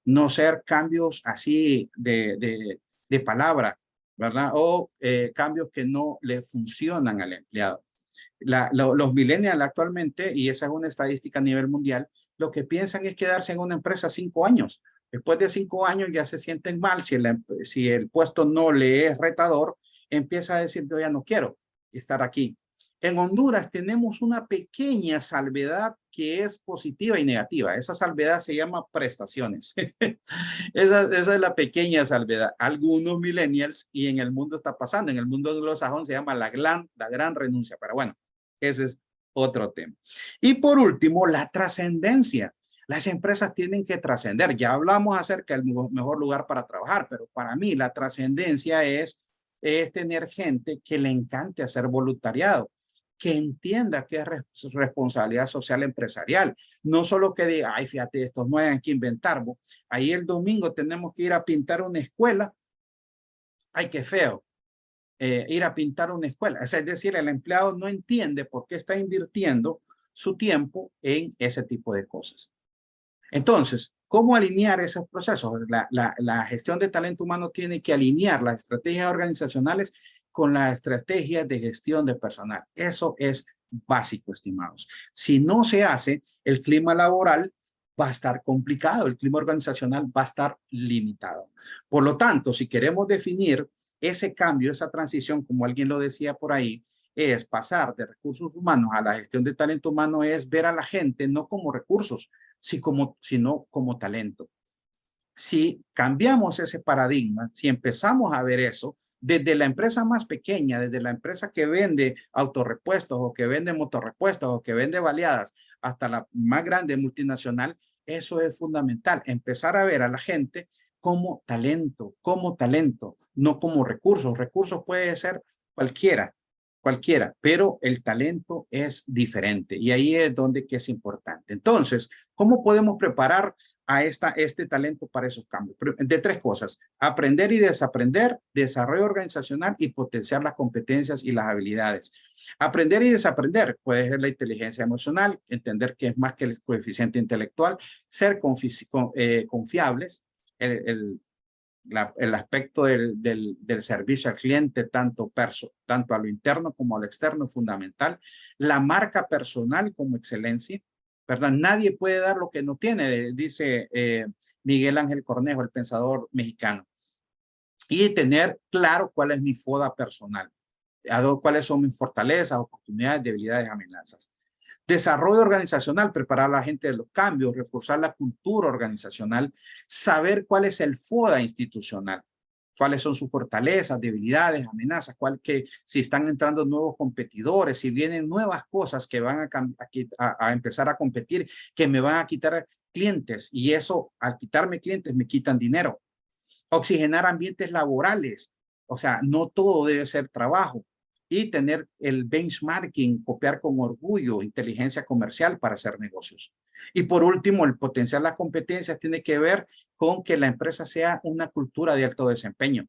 No ser cambios así de palabra, ¿verdad? O cambios que no le funcionan al empleado. Los millennials actualmente, y esa es una estadística a nivel mundial, lo que piensan es quedarse en una empresa 5 años. Después de 5 años ya se sienten mal. Si el puesto no le es retador, empieza a decir, yo ya no quiero estar aquí. En Honduras tenemos una pequeña salvedad que es positiva y negativa. Esa salvedad se llama prestaciones. esa es la pequeña salvedad. Algunos millennials, y en el mundo está pasando, en el mundo anglosajón se llama la gran renuncia. Pero bueno, ese es otro tema. Y por último, la trascendencia. Las empresas tienen que trascender. Ya hablamos acerca del mejor lugar para trabajar, pero para mí la trascendencia es tener gente que le encante hacer voluntariado, que entienda que es responsabilidad social empresarial. No solo que diga, ay, fíjate, estos no hay que inventar. Ahí el domingo tenemos que ir a pintar una escuela. Ay, qué feo. Ir a pintar una escuela. Es decir, el empleado no entiende por qué está invirtiendo su tiempo en ese tipo de cosas. Entonces, ¿cómo alinear esos procesos? La gestión de talento humano tiene que alinear las estrategias organizacionales con las estrategias de gestión de personal. Eso es básico, estimados. Si no se hace, el clima laboral va a estar complicado, el clima organizacional va a estar limitado. Por lo tanto, si queremos definir ese cambio, esa transición, como alguien lo decía por ahí, es pasar de recursos humanos a la gestión de talento humano, es ver a la gente no como recursos, sino como talento. Si cambiamos ese paradigma, si empezamos a ver eso, desde la empresa más pequeña, desde la empresa que vende autorrepuestos o que vende motorrepuestos o que vende baleadas, hasta la más grande multinacional, eso es fundamental. Empezar a ver a la gente como talento, no como recursos. Recursos puede ser cualquiera, pero el talento es diferente y ahí es donde que es importante. Entonces, ¿cómo podemos preparar a este talento para esos cambios? De 3 cosas: aprender y desaprender, desarrollo organizacional y potenciar las competencias y las habilidades. Aprender y desaprender puede ser la inteligencia emocional, entender que es más que el coeficiente intelectual, ser confiables, el aspecto del servicio al cliente, tanto a lo interno como a lo externo, es fundamental. La marca personal como excelencia, ¿verdad? Nadie puede dar lo que no tiene, dice Miguel Ángel Cornejo, el pensador mexicano. Y tener claro cuál es mi foda personal, cuáles son mis fortalezas, oportunidades, debilidades, amenazas. Desarrollo organizacional, preparar a la gente de los cambios, reforzar la cultura organizacional, saber cuál es el FODA institucional, cuáles son sus fortalezas, debilidades, amenazas, si están entrando nuevos competidores, si vienen nuevas cosas que van a empezar a competir, que me van a quitar clientes, y eso, al quitarme clientes, me quitan dinero. Oxigenar ambientes laborales, o sea, no todo debe ser trabajo. Y tener el benchmarking, copiar con orgullo, inteligencia comercial para hacer negocios. Y por último, el potenciar las competencias tiene que ver con que la empresa sea una cultura de alto desempeño,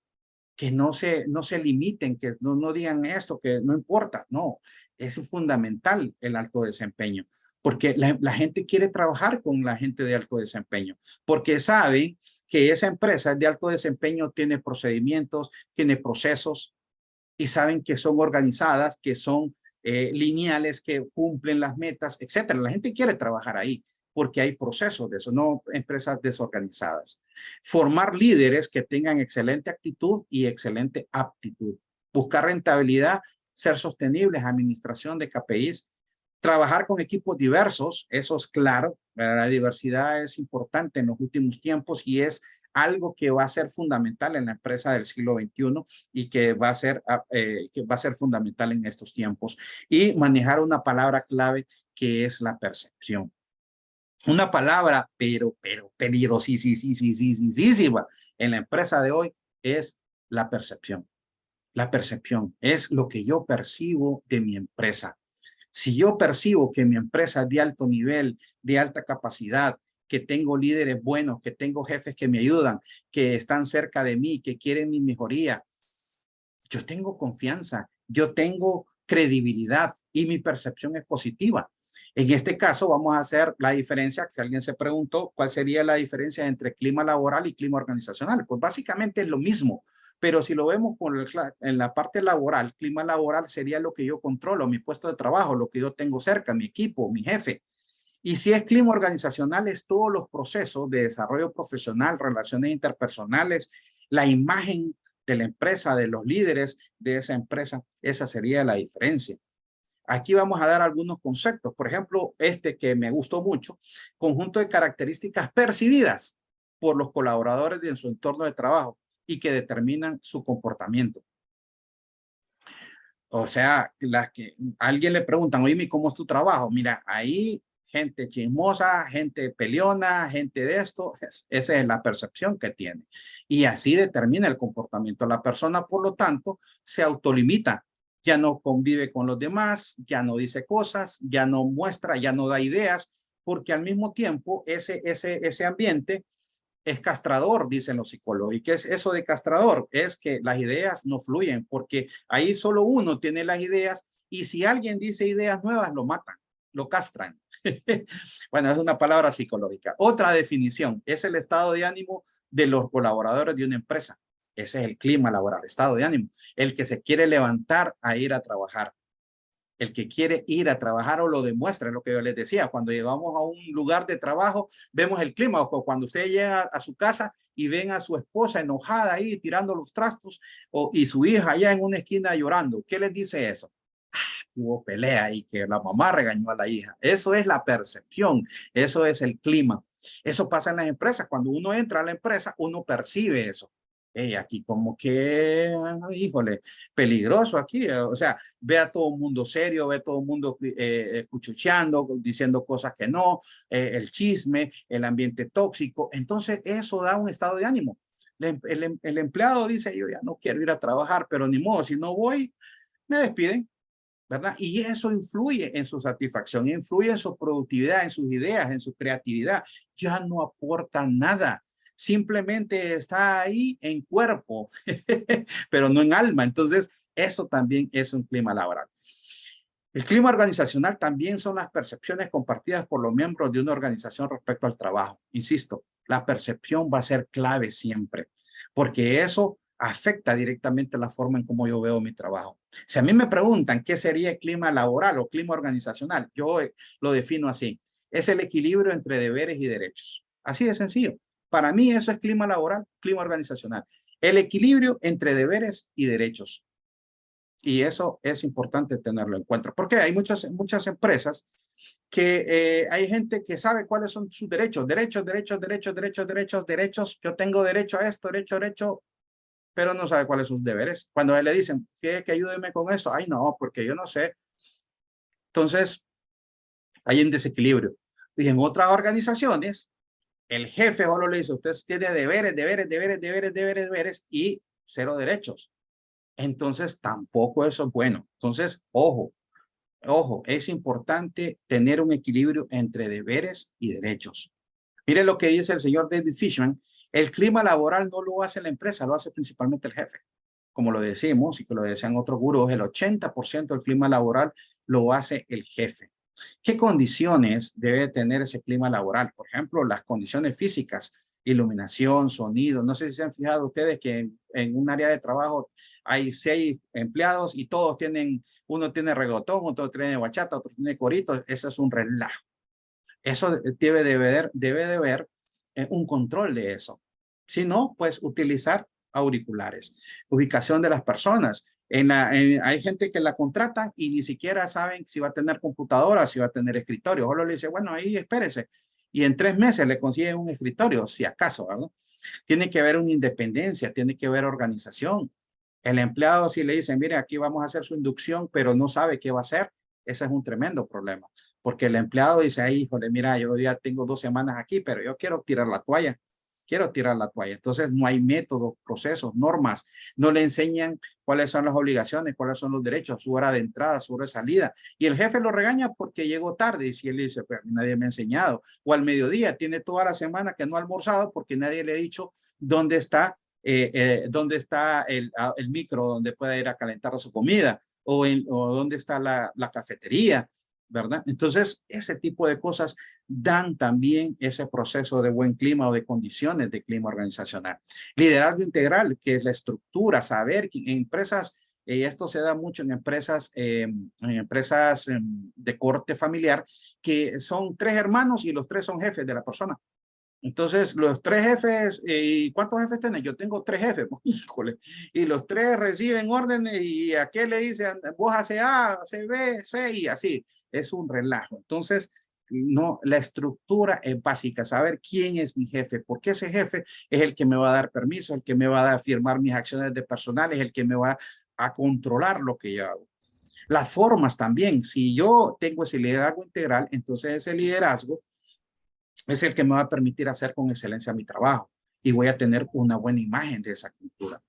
que no se limiten, que no digan esto, que no importa. No, es fundamental el alto desempeño, porque la gente quiere trabajar con la gente de alto desempeño, porque saben que esa empresa de alto desempeño tiene procedimientos, tiene procesos, y saben que son organizadas, que son lineales, que cumplen las metas, etcétera. La gente quiere trabajar ahí porque hay procesos de eso, no empresas desorganizadas. Formar líderes que tengan excelente actitud y excelente aptitud. Buscar rentabilidad, ser sostenibles, administración de KPIs. Trabajar con equipos diversos, eso es claro. La diversidad es importante en los últimos tiempos y es algo que va a ser fundamental en la empresa del siglo XXI y que va a ser fundamental en estos tiempos. Y manejar una palabra clave que es la percepción. Una palabra, pero peligrosísima en la empresa de hoy es la percepción. La percepción es lo que yo percibo de mi empresa. Si yo percibo que mi empresa es de alto nivel, de alta capacidad, que tengo líderes buenos, que tengo jefes que me ayudan, que están cerca de mí, que quieren mi mejoría, yo tengo confianza, yo tengo credibilidad y mi percepción es positiva. En este caso vamos a hacer la diferencia, que alguien se preguntó, ¿cuál sería la diferencia entre clima laboral y clima organizacional? Pues básicamente es lo mismo, pero si lo vemos en la parte laboral, clima laboral sería lo que yo controlo, mi puesto de trabajo, lo que yo tengo cerca, mi equipo, mi jefe. Y si es clima organizacional, es todos los procesos de desarrollo profesional, relaciones interpersonales, la imagen de la empresa, de los líderes de esa empresa. Esa sería la diferencia. Aquí vamos a dar algunos conceptos. Por ejemplo, este que me gustó mucho, conjunto de características percibidas por los colaboradores en su entorno de trabajo y que determinan su comportamiento. O sea, alguien le preguntan, oye, ¿cómo es tu trabajo? Mira, ahí gente chismosa, gente peleona, gente de esto, esa es la percepción que tiene. Y así determina el comportamiento. La persona, por lo tanto, se autolimita, ya no convive con los demás, ya no dice cosas, ya no muestra, ya no da ideas, porque al mismo tiempo ese ambiente es castrador, dicen los psicólogos. ¿Y qué es eso de castrador? Es que las ideas no fluyen, porque ahí solo uno tiene las ideas y si alguien dice ideas nuevas, lo matan, lo castran. Bueno, es una palabra psicológica. Otra definición es el estado de ánimo de los colaboradores de una empresa. Ese es el clima laboral, estado de ánimo. El que se quiere levantar a ir a trabajar. El que quiere ir a trabajar o lo demuestra, es lo que yo les decía. Cuando llegamos a un lugar de trabajo, vemos el clima. O cuando usted llega a su casa y ven a su esposa enojada ahí tirando los trastos y su hija allá en una esquina llorando. ¿Qué les dice eso? Hubo pelea y que la mamá regañó a la hija. Eso es la percepción, eso es el clima. Eso pasa en las empresas. Cuando uno entra a la empresa, uno percibe eso. Aquí como que, híjole, peligroso aquí. O sea, ve a todo el mundo serio, ve a todo el mundo cuchucheando, diciendo cosas que no, el chisme, el ambiente tóxico. Entonces, eso da un estado de ánimo. El empleado dice, yo ya no quiero ir a trabajar, pero ni modo, si no voy, me despiden. ¿Verdad? Y eso influye en su satisfacción, influye en su productividad, en sus ideas, en su creatividad. Ya no aporta nada. Simplemente está ahí en cuerpo, pero no en alma. Entonces, eso también es un clima laboral. El clima organizacional también son las percepciones compartidas por los miembros de una organización respecto al trabajo. Insisto, la percepción va a ser clave siempre, porque eso afecta directamente la forma en cómo yo veo mi trabajo. Si a mí me preguntan qué sería el clima laboral o clima organizacional, yo lo defino así. Es el equilibrio entre deberes y derechos. Así de sencillo. Para mí eso es clima laboral, clima organizacional. El equilibrio entre deberes y derechos. Y eso es importante tenerlo en cuenta. Porque hay muchas empresas que hay gente que sabe cuáles son sus derechos. Derechos. Yo tengo derecho a esto, derecho, pero no sabe cuáles son sus deberes. Cuando le dicen, que ayúdeme con eso, ay no, porque yo no sé. Entonces, hay un desequilibrio. Y en otras organizaciones, el jefe solo le dice, usted tiene deberes y cero derechos. Entonces, tampoco eso es bueno. Entonces, ojo, es importante tener un equilibrio entre deberes y derechos. Mire lo que dice el señor David Fishman, el clima laboral no lo hace la empresa, lo hace principalmente el jefe. Como lo decimos y que lo decían otros gurús, el 80% del clima laboral lo hace el jefe. ¿Qué condiciones debe tener ese clima laboral? Por ejemplo, las condiciones físicas, iluminación, sonido. No sé si se han fijado ustedes que en un área de trabajo hay 6 empleados y todos tienen, uno tiene reggaetón, otro tiene bachata, otro tiene corito. Eso es un relajo. Eso debe de haber un control de eso. Si no, pues utilizar auriculares. Ubicación de las personas. Hay gente que la contratan y ni siquiera saben si va a tener computadora, si va a tener escritorio. Solo le dice, bueno, ahí espérese. Y en 3 meses le consiguen un escritorio, si acaso, ¿verdad? Tiene que haber una independencia, tiene que haber organización. El empleado, si le dicen, mire, aquí vamos a hacer su inducción, pero no sabe qué va a hacer, ese es un tremendo problema. Porque el empleado dice, ay, híjole, mira, yo ya tengo 2 semanas aquí, pero yo quiero tirar la toalla. Quiero tirar la toalla. Entonces no hay métodos, procesos, normas. No le enseñan cuáles son las obligaciones, cuáles son los derechos, su hora de entrada, su hora de salida. Y el jefe lo regaña porque llegó tarde. Y si él dice, pues nadie me ha enseñado. O al mediodía, tiene toda la semana que no ha almorzado porque nadie le ha dicho dónde está el micro donde pueda ir a calentar su comida. o dónde está la cafetería, ¿verdad? Entonces, ese tipo de cosas dan también ese proceso de buen clima o de condiciones de clima organizacional. Liderazgo integral, que es la estructura, saber que en empresas, esto se da mucho en empresas de corte familiar, que son 3 hermanos y los 3 son jefes de la persona. Entonces, los 3 jefes, ¿y cuántos jefes tenés? Yo tengo 3 jefes, híjole, y los 3 reciben órdenes y a qué le dicen, vos hace A, hace B, C y así. Es un relajo. Entonces, no, la estructura es básica, saber quién es mi jefe, porque ese jefe es el que me va a dar permiso, el que me va a dar firmar mis acciones de personal, es el que me va a controlar lo que yo hago. Las formas también, si yo tengo ese liderazgo integral, entonces ese liderazgo es el que me va a permitir hacer con excelencia mi trabajo y voy a tener una buena imagen de esa cultura.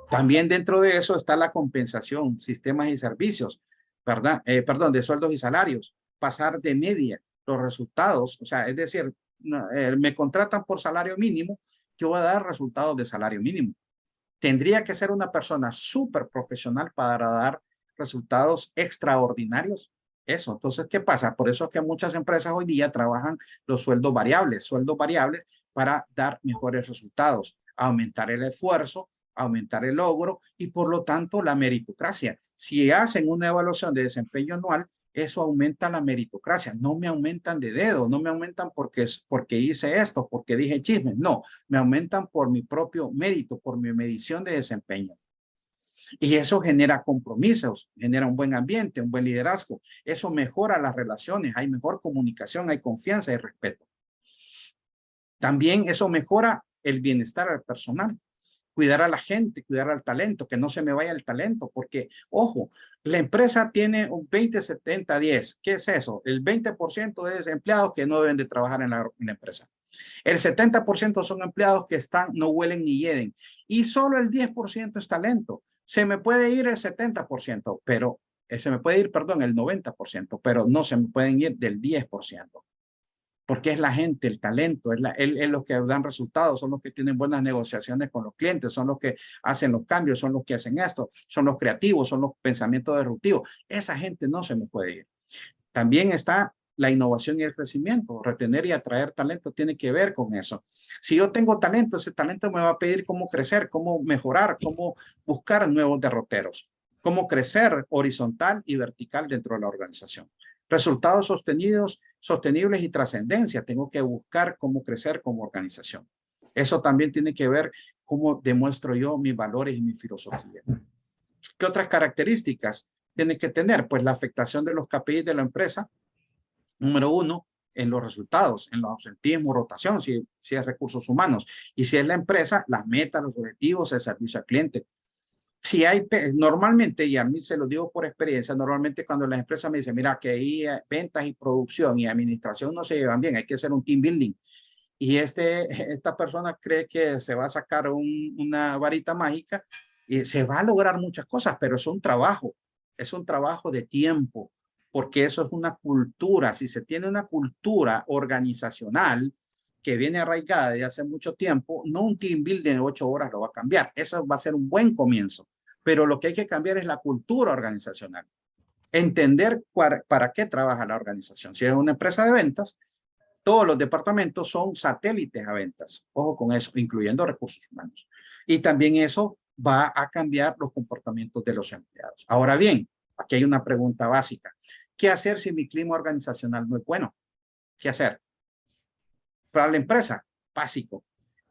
También dentro de eso está la compensación, sistemas y servicios, ¿verdad? Perdón, de sueldos y salarios, pasar de media los resultados, o sea, es decir, me contratan por salario mínimo, yo voy a dar resultados de salario mínimo. Tendría que ser una persona súper profesional para dar resultados extraordinarios. Eso, entonces, ¿qué pasa? Por eso es que muchas empresas hoy día trabajan los sueldos variables para dar mejores resultados, aumentar el esfuerzo, aumentar el logro y por lo tanto la meritocracia. Si hacen una evaluación de desempeño anual, eso aumenta la meritocracia. No me aumentan de dedo, no me aumentan porque hice esto, porque dije chismes. No, me aumentan por mi propio mérito, por mi medición de desempeño. Y eso genera compromisos, genera un buen ambiente, un buen liderazgo. Eso mejora las relaciones, hay mejor comunicación, hay confianza y respeto. También eso mejora el bienestar personal. Cuidar a la gente, cuidar al talento, que no se me vaya el talento, porque, ojo, la empresa tiene un 20-70-10. ¿Qué es eso? El 20% es empleados que no deben de trabajar en la empresa. El 70% son empleados que no huelen ni hieden. Y solo el 10% es talento. Se me puede ir el 70%, pero se me puede ir, perdón, el 90%, pero no se me pueden ir del 10%. Porque es la gente, el talento, es los que dan resultados, son los que tienen buenas negociaciones con los clientes, son los que hacen los cambios, son los que hacen esto, son los creativos, son los pensamientos disruptivos. Esa gente no se me puede ir. También está la innovación y el crecimiento. Retener y atraer talento tiene que ver con eso. Si yo tengo talento, ese talento me va a pedir cómo crecer, cómo mejorar, cómo buscar nuevos derroteros, cómo crecer horizontal y vertical dentro de la organización. Resultados sostenibles y trascendencia. Tengo que buscar cómo crecer como organización. Eso también tiene que ver cómo demuestro yo mis valores y mi filosofía. ¿Qué otras características tiene que tener? Pues la afectación de los KPIs de la empresa. Número 1, en los resultados, en los ausentismos, rotación, si es recursos humanos. Y si es la empresa, las metas, los objetivos, el servicio al cliente. Si hay, normalmente, y a mí se lo digo por experiencia, normalmente cuando las empresas me dicen, mira, que ahí ventas y producción y administración no se llevan bien, hay que hacer un team building. Y esta persona cree que se va a sacar una varita mágica y se va a lograr muchas cosas, pero es un trabajo de tiempo, porque eso es una cultura. Si se tiene una cultura organizacional que viene arraigada de hace mucho tiempo, no un team building de 8 horas lo va a cambiar. Eso va a ser un buen comienzo, pero lo que hay que cambiar es la cultura organizacional. Entender para qué trabaja la organización. Si es una empresa de ventas, todos los departamentos son satélites a ventas. Ojo con eso, incluyendo recursos humanos. Y también eso va a cambiar los comportamientos de los empleados. Ahora bien, aquí hay una pregunta básica. ¿Qué hacer si mi clima organizacional no es bueno? ¿Qué hacer? Para la empresa, básico.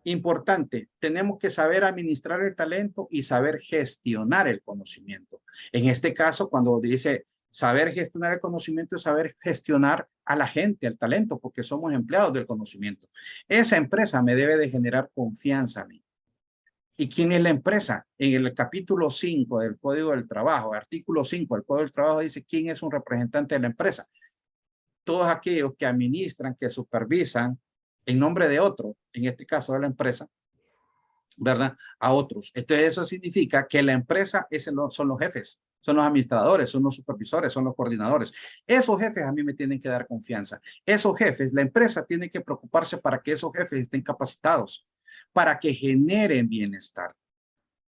Importante, tenemos que saber administrar el talento y saber gestionar el conocimiento. En este caso, cuando dice saber gestionar el conocimiento es saber gestionar a la gente, al talento, porque somos empleados del conocimiento. Esa empresa me debe de generar confianza a mí. ¿Y quién es la empresa? En el capítulo 5 del Código del Trabajo, artículo 5 del Código del Trabajo dice quién es un representante de la empresa. Todos aquellos que administran, que supervisan en nombre de otro, en este caso de la empresa, ¿verdad? A otros. Entonces eso significa que la empresa son los jefes, son los administradores, son los supervisores, son los coordinadores. Esos jefes a mí me tienen que dar confianza. Esos jefes, la empresa tiene que preocuparse para que esos jefes estén capacitados, para que generen bienestar.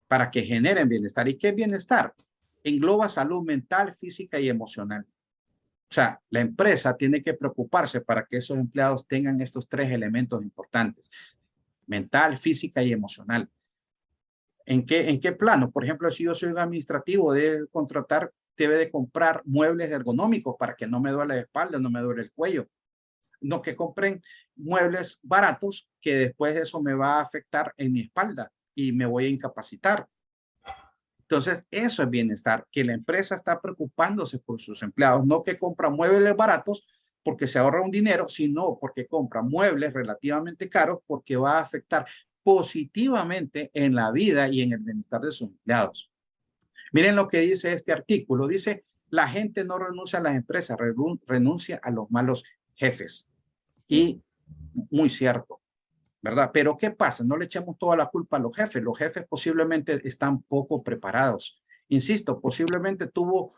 Para que generen bienestar. ¿Y qué es bienestar? engloba salud mental, física y emocional. O sea, la empresa tiene que preocuparse para que esos empleados tengan estos 3 elementos importantes: mental, física y emocional. ¿En qué plano? Por ejemplo, si yo soy un administrativo, debe de comprar muebles ergonómicos para que no me duele la espalda, no me duele el cuello. No que compren muebles baratos que después eso me va a afectar en mi espalda y me voy a incapacitar. Entonces, eso es bienestar, que la empresa está preocupándose por sus empleados, no que compra muebles baratos porque se ahorra un dinero, sino porque compra muebles relativamente caros porque va a afectar positivamente en la vida y en el bienestar de sus empleados. Miren lo que dice este artículo. Dice, la gente no renuncia a las empresas, renuncia a los malos jefes. Y muy cierto, ¿verdad? Pero ¿qué pasa? No le echemos toda la culpa a los jefes. Los jefes posiblemente están poco preparados. Insisto, posiblemente tuvo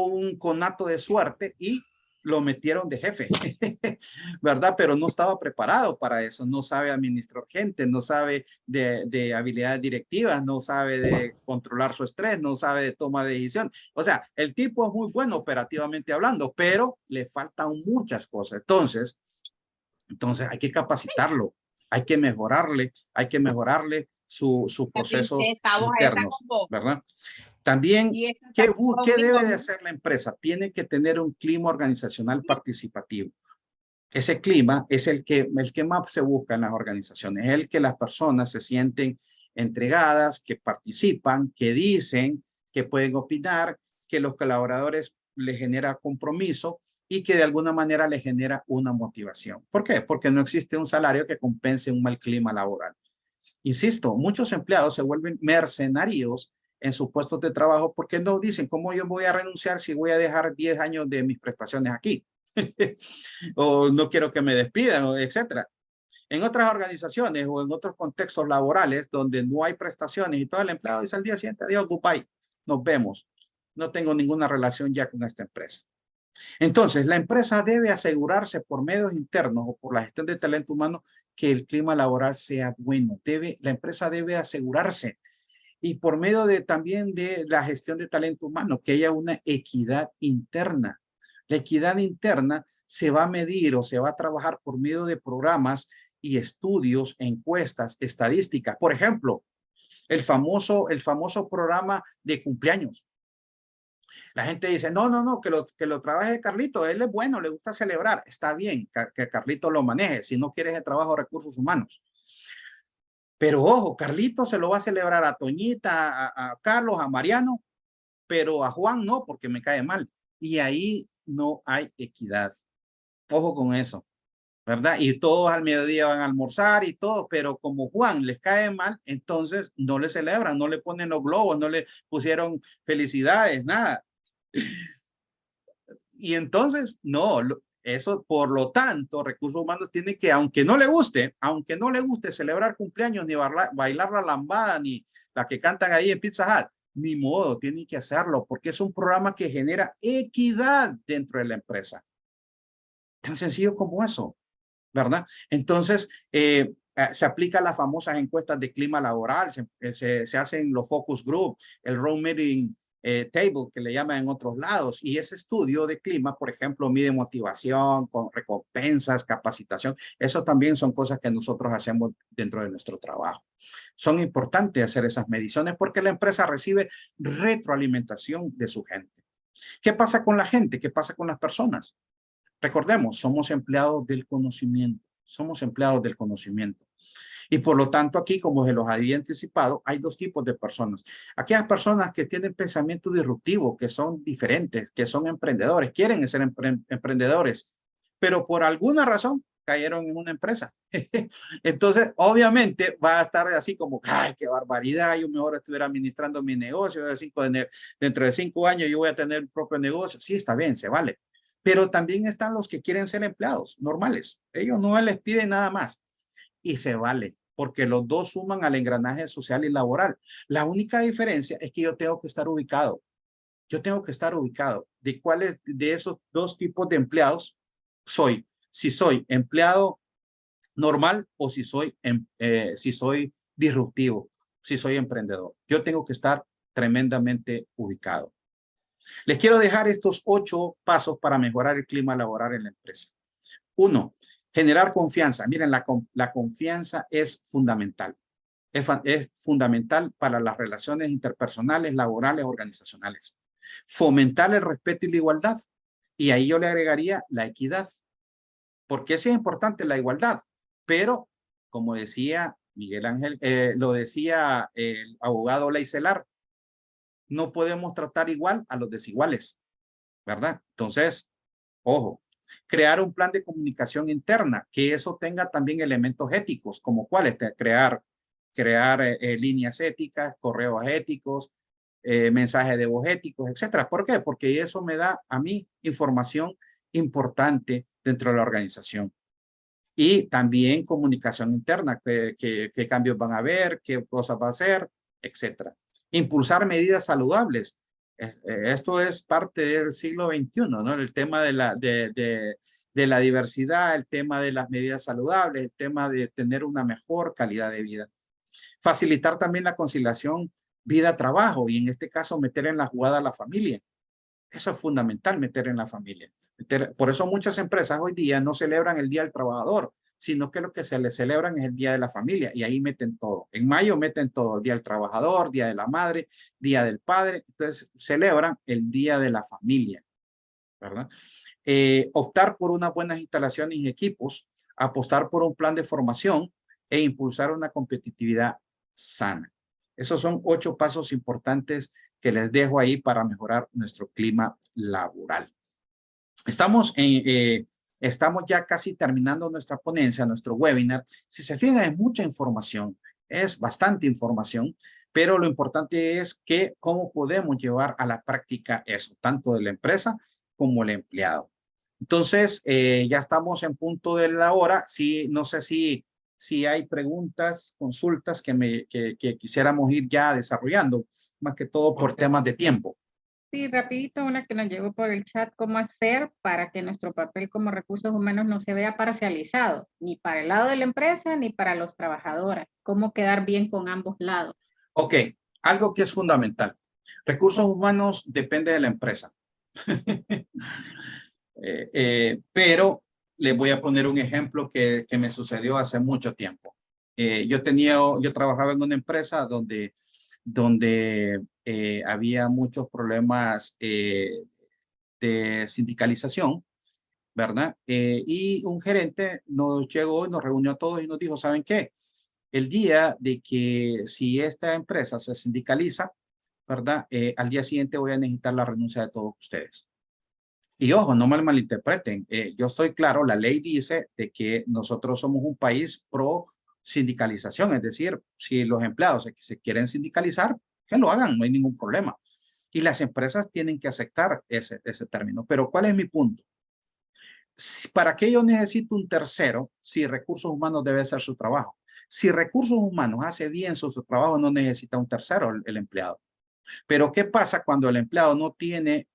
un conato de suerte y lo metieron de jefe, ¿verdad? Pero no estaba preparado para eso. No sabe administrar gente, no sabe de habilidades directivas, no sabe de controlar su estrés, no sabe de toma de decisión. O sea, el tipo es muy bueno operativamente hablando, pero le faltan muchas cosas. Entonces hay que capacitarlo, hay que mejorarle sus procesos internos, ¿verdad? También, ¿qué debe de hacer la empresa? Tiene que tener un clima organizacional participativo. Ese clima es el que más se busca en las organizaciones, es el que las personas se sienten entregadas, que participan, que dicen, que pueden opinar, que los colaboradores les genera compromiso y que de alguna manera les genera una motivación. ¿Por qué? Porque no existe un salario que compense un mal clima laboral. Insisto, muchos empleados se vuelven mercenarios en sus puestos de trabajo porque no dicen, ¿cómo yo voy a renunciar si voy a dejar 10 años de mis prestaciones aquí? O no quiero que me despidan, etcétera. En otras organizaciones o en otros contextos laborales donde no hay prestaciones y todo, el empleado dice al día siguiente, adiós, goodbye, nos vemos. No tengo ninguna relación ya con esta empresa. Entonces, la empresa debe asegurarse por medios internos o por la gestión de talento humano que el clima laboral sea bueno. La empresa debe asegurarse y por medio también de la gestión de talento humano que haya una equidad interna. La equidad interna se va a medir o se va a trabajar por medio de programas y estudios, encuestas, estadísticas. Por ejemplo, el famoso programa de cumpleaños. La gente dice, no, que lo trabaje Carlito, él es bueno, le gusta celebrar. Está bien que Carlito lo maneje, si no quieres el trabajo de recursos humanos. Pero ojo, Carlito se lo va a celebrar a Toñita, a Carlos, a Mariano, pero a Juan no, porque me cae mal. Y ahí no hay equidad. Ojo con eso, ¿verdad? Y todos al mediodía van a almorzar y todo, pero como Juan les cae mal, entonces no le celebran, no le ponen los globos, no le pusieron felicidades, nada. Y entonces, no, eso, por lo tanto, recursos humanos tiene que, aunque no le guste celebrar cumpleaños, ni bailar la lambada, ni la que cantan ahí en Pizza Hut, ni modo, tiene que hacerlo, porque es un programa que genera equidad dentro de la empresa. Tan sencillo como eso, ¿verdad? Entonces, se aplican las famosas encuestas de clima laboral, se hacen los focus group, el road meeting table, que le llaman en otros lados, y ese estudio de clima, por ejemplo, mide motivación, con recompensas, capacitación. Eso también son cosas que nosotros hacemos dentro de nuestro trabajo. Son importantes hacer esas mediciones porque la empresa recibe retroalimentación de su gente. ¿Qué pasa con la gente? ¿Qué pasa con las personas? Recordemos, somos empleados del conocimiento. Somos empleados del conocimiento. Y por lo tanto, aquí, como se los había anticipado, hay dos tipos de personas. Aquellas personas que tienen pensamiento disruptivo, que son diferentes, que son emprendedores, quieren ser emprendedores, pero por alguna razón cayeron en una empresa. Entonces, obviamente, va a estar así como, ¡ay, qué barbaridad! Yo mejor estuviera administrando mi negocio. Dentro de 5 años yo voy a tener mi propio negocio. Sí, está bien, se vale. Pero también están los que quieren ser empleados normales. Ellos no les piden nada más y se vale, porque los dos suman al engranaje social y laboral. La única diferencia es que yo tengo que estar ubicado. Yo tengo que estar ubicado de cuáles de esos dos tipos de empleados soy. Si soy empleado normal o si soy disruptivo, si soy emprendedor. Yo tengo que estar tremendamente ubicado. Les quiero dejar estos 8 pasos para mejorar el clima laboral en la empresa. 1, generar confianza. Miren, la confianza es fundamental. Es fundamental para las relaciones interpersonales, laborales, organizacionales. Fomentar el respeto y la igualdad. Y ahí yo le agregaría la equidad. Porque sí es importante la igualdad, pero como decía Miguel Ángel, lo decía el abogado Leicelar, no podemos tratar igual a los desiguales, ¿verdad? Entonces, ojo, crear un plan de comunicación interna, que eso tenga también elementos éticos, como cuáles, crear líneas éticas, correos éticos, mensajes de voz éticos, etcétera. ¿Por qué? Porque eso me da a mí información importante dentro de la organización. Y también comunicación interna, qué cambios van a haber, qué cosas va a hacer, etcétera. Impulsar medidas saludables. Esto es parte del siglo XXI, ¿no? El tema de la diversidad, el tema de las medidas saludables, el tema de tener una mejor calidad de vida. Facilitar también la conciliación vida-trabajo y en este caso meter en la jugada a la familia. Eso es fundamental, meter en la familia. Por eso muchas empresas hoy día no celebran el Día del Trabajador, sino que lo que se le celebran es el Día de la Familia y ahí meten todo. En mayo meten todo, Día del Trabajador, Día de la Madre, Día del Padre. Entonces celebran el Día de la Familia, ¿verdad? Optar por unas buenas instalaciones y equipos, apostar por un plan de formación e impulsar una competitividad sana. Esos son 8 pasos importantes que les dejo ahí para mejorar nuestro clima laboral. Estamos ya casi terminando nuestra ponencia, nuestro webinar. Si se fijan, es mucha información, es bastante información, pero lo importante es que cómo podemos llevar a la práctica eso, tanto de la empresa como el empleado. Entonces, ya estamos en punto de la hora. Sí, no sé si hay preguntas, consultas que quisiéramos ir ya desarrollando, más que todo por temas de tiempo. Sí, rapidito, una que nos llegó por el chat, ¿cómo hacer para que nuestro papel como recursos humanos no se vea parcializado, ni para el lado de la empresa, ni para los trabajadores? ¿Cómo quedar bien con ambos lados? Ok, algo que es fundamental. Recursos humanos depende de la empresa. Pero les voy a poner un ejemplo que me sucedió hace mucho tiempo. Yo trabajaba en una empresa donde había muchos problemas de sindicalización, ¿verdad? Y un gerente nos llegó, nos reunió a todos y nos dijo, ¿saben qué? El día de que si esta empresa se sindicaliza, ¿verdad? Al día siguiente voy a necesitar la renuncia de todos ustedes. Y ojo, no me malinterpreten, yo estoy claro, la ley dice de que nosotros somos un país pro sindicalización, es decir, si los empleados se quieren sindicalizar, que lo hagan, no hay ningún problema. Y las empresas tienen que aceptar ese término. Pero ¿cuál es mi punto? ¿Para qué yo necesito un tercero si recursos humanos debe hacer su trabajo? Si recursos humanos hace bien su trabajo, no necesita un tercero el empleado. Pero ¿qué pasa cuando el empleado no tiene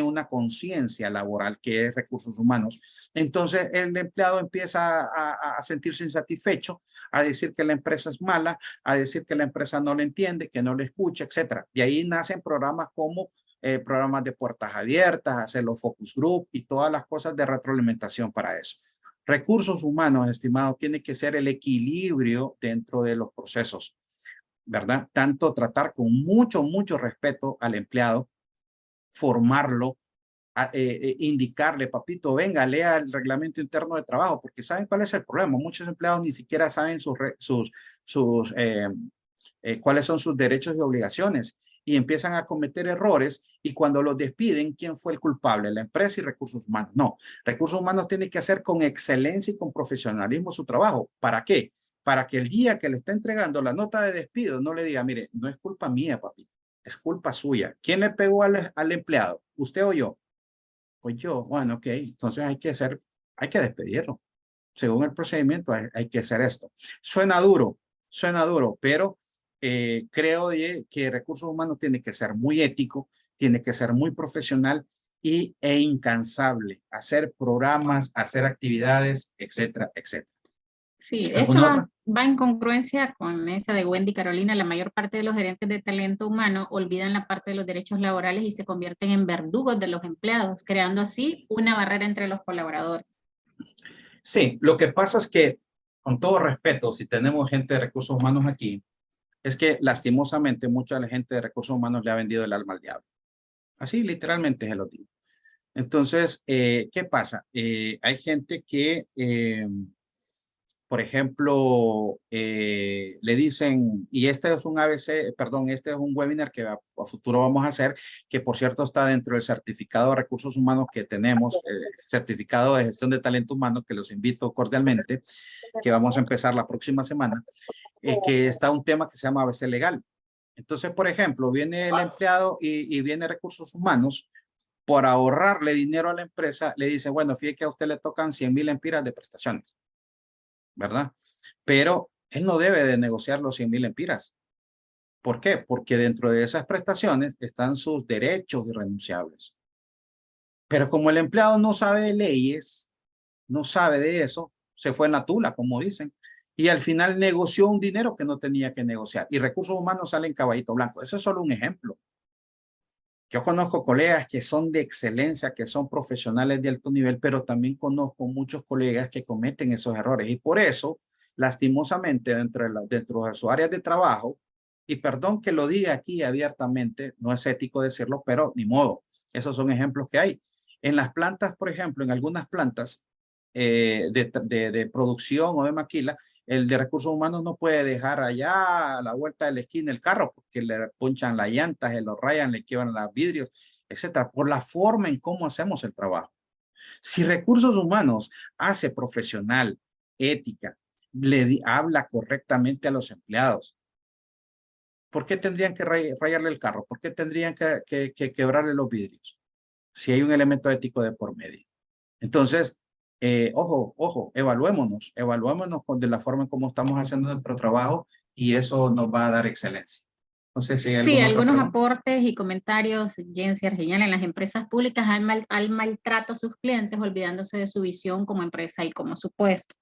una conciencia laboral, que es recursos humanos? Entonces el empleado empieza a sentirse insatisfecho, a decir que la empresa es mala, a decir que la empresa no le entiende, que no le escucha, etcétera. De ahí nacen programas como programas de puertas abiertas, hacer los focus group y todas las cosas de retroalimentación para eso. Recursos humanos, estimado, tiene que ser el equilibrio dentro de los procesos, ¿verdad? Tanto tratar con mucho respeto al empleado, formarlo, indicarle, papito, venga, lea el reglamento interno de trabajo, porque ¿saben cuál es el problema? Muchos empleados ni siquiera saben cuáles son sus derechos y obligaciones y empiezan a cometer errores y cuando los despiden, ¿quién fue el culpable? La empresa y recursos humanos. No, recursos humanos tienen que hacer con excelencia y con profesionalismo su trabajo. ¿Para qué? Para que el día que le está entregando la nota de despido no le diga, mire, no es culpa mía, papi, es culpa suya. ¿Quién le pegó al empleado? ¿Usted o yo? Pues yo. Bueno, ok, entonces hay que despedirlo. Según el procedimiento hay que hacer esto. Suena duro, pero creo que recursos humanos tiene que ser muy ético, tiene que ser muy profesional e incansable. Hacer programas, hacer actividades, etcétera, etcétera. Sí, esto ¿Alguna otra? va en congruencia con esa de Wendy Carolina. La mayor parte de los gerentes de talento humano olvidan la parte de los derechos laborales y se convierten en verdugos de los empleados, creando así una barrera entre los colaboradores. Sí, lo que pasa es que, con todo respeto, si tenemos gente de recursos humanos aquí, es que lastimosamente mucha de la gente de recursos humanos le ha vendido el alma al diablo. Así literalmente se lo digo. Entonces, ¿qué pasa? Hay gente que, por ejemplo, le dicen, y este es un ABC, perdón, este es un webinar que a futuro vamos a hacer, que por cierto está dentro del certificado de recursos humanos que tenemos, certificado de gestión de talento humano, que los invito cordialmente, que vamos a empezar la próxima semana, que está un tema que se llama ABC legal. Entonces, por ejemplo, viene el empleado y viene recursos humanos, por ahorrarle dinero a la empresa, le dice, bueno, fíjate que a usted le tocan 100,000 empiras de prestaciones, ¿verdad? Pero él no debe de negociar los 100,000 empiras. ¿Por qué? Porque dentro de esas prestaciones están sus derechos irrenunciables. Pero como el empleado no sabe de leyes, no sabe de eso, se fue en la tula, como dicen, y al final negoció un dinero que no tenía que negociar. Y recursos humanos salen caballito blanco. Eso es solo un ejemplo. Yo conozco colegas que son de excelencia, que son profesionales de alto nivel, pero también conozco muchos colegas que cometen esos errores. Y por eso, lastimosamente, dentro de sus áreas de trabajo, y perdón que lo diga aquí abiertamente, no es ético decirlo, pero ni modo. Esos son ejemplos que hay. En las plantas, por ejemplo, en algunas plantas de producción o de maquila, el de recursos humanos no puede dejar allá a la vuelta de la esquina el carro porque le ponchan las llantas, se lo rayan, le quiebran los vidrios, etcétera, por la forma en cómo hacemos el trabajo. Si recursos humanos hace profesional, ética, habla correctamente a los empleados, ¿por qué tendrían que rayarle el carro? ¿Por qué tendrían que quebrarle los vidrios? Si hay un elemento ético de por medio. Entonces, ojo, evaluémonos de la forma en cómo estamos haciendo nuestro trabajo y eso nos va a dar excelencia. No sé si hay Sí, alguna otra algunos pregunta. aportes y comentarios, Jensi Argeñal, en las empresas públicas al maltrato a sus clientes, olvidándose de su visión como empresa y como su puesto.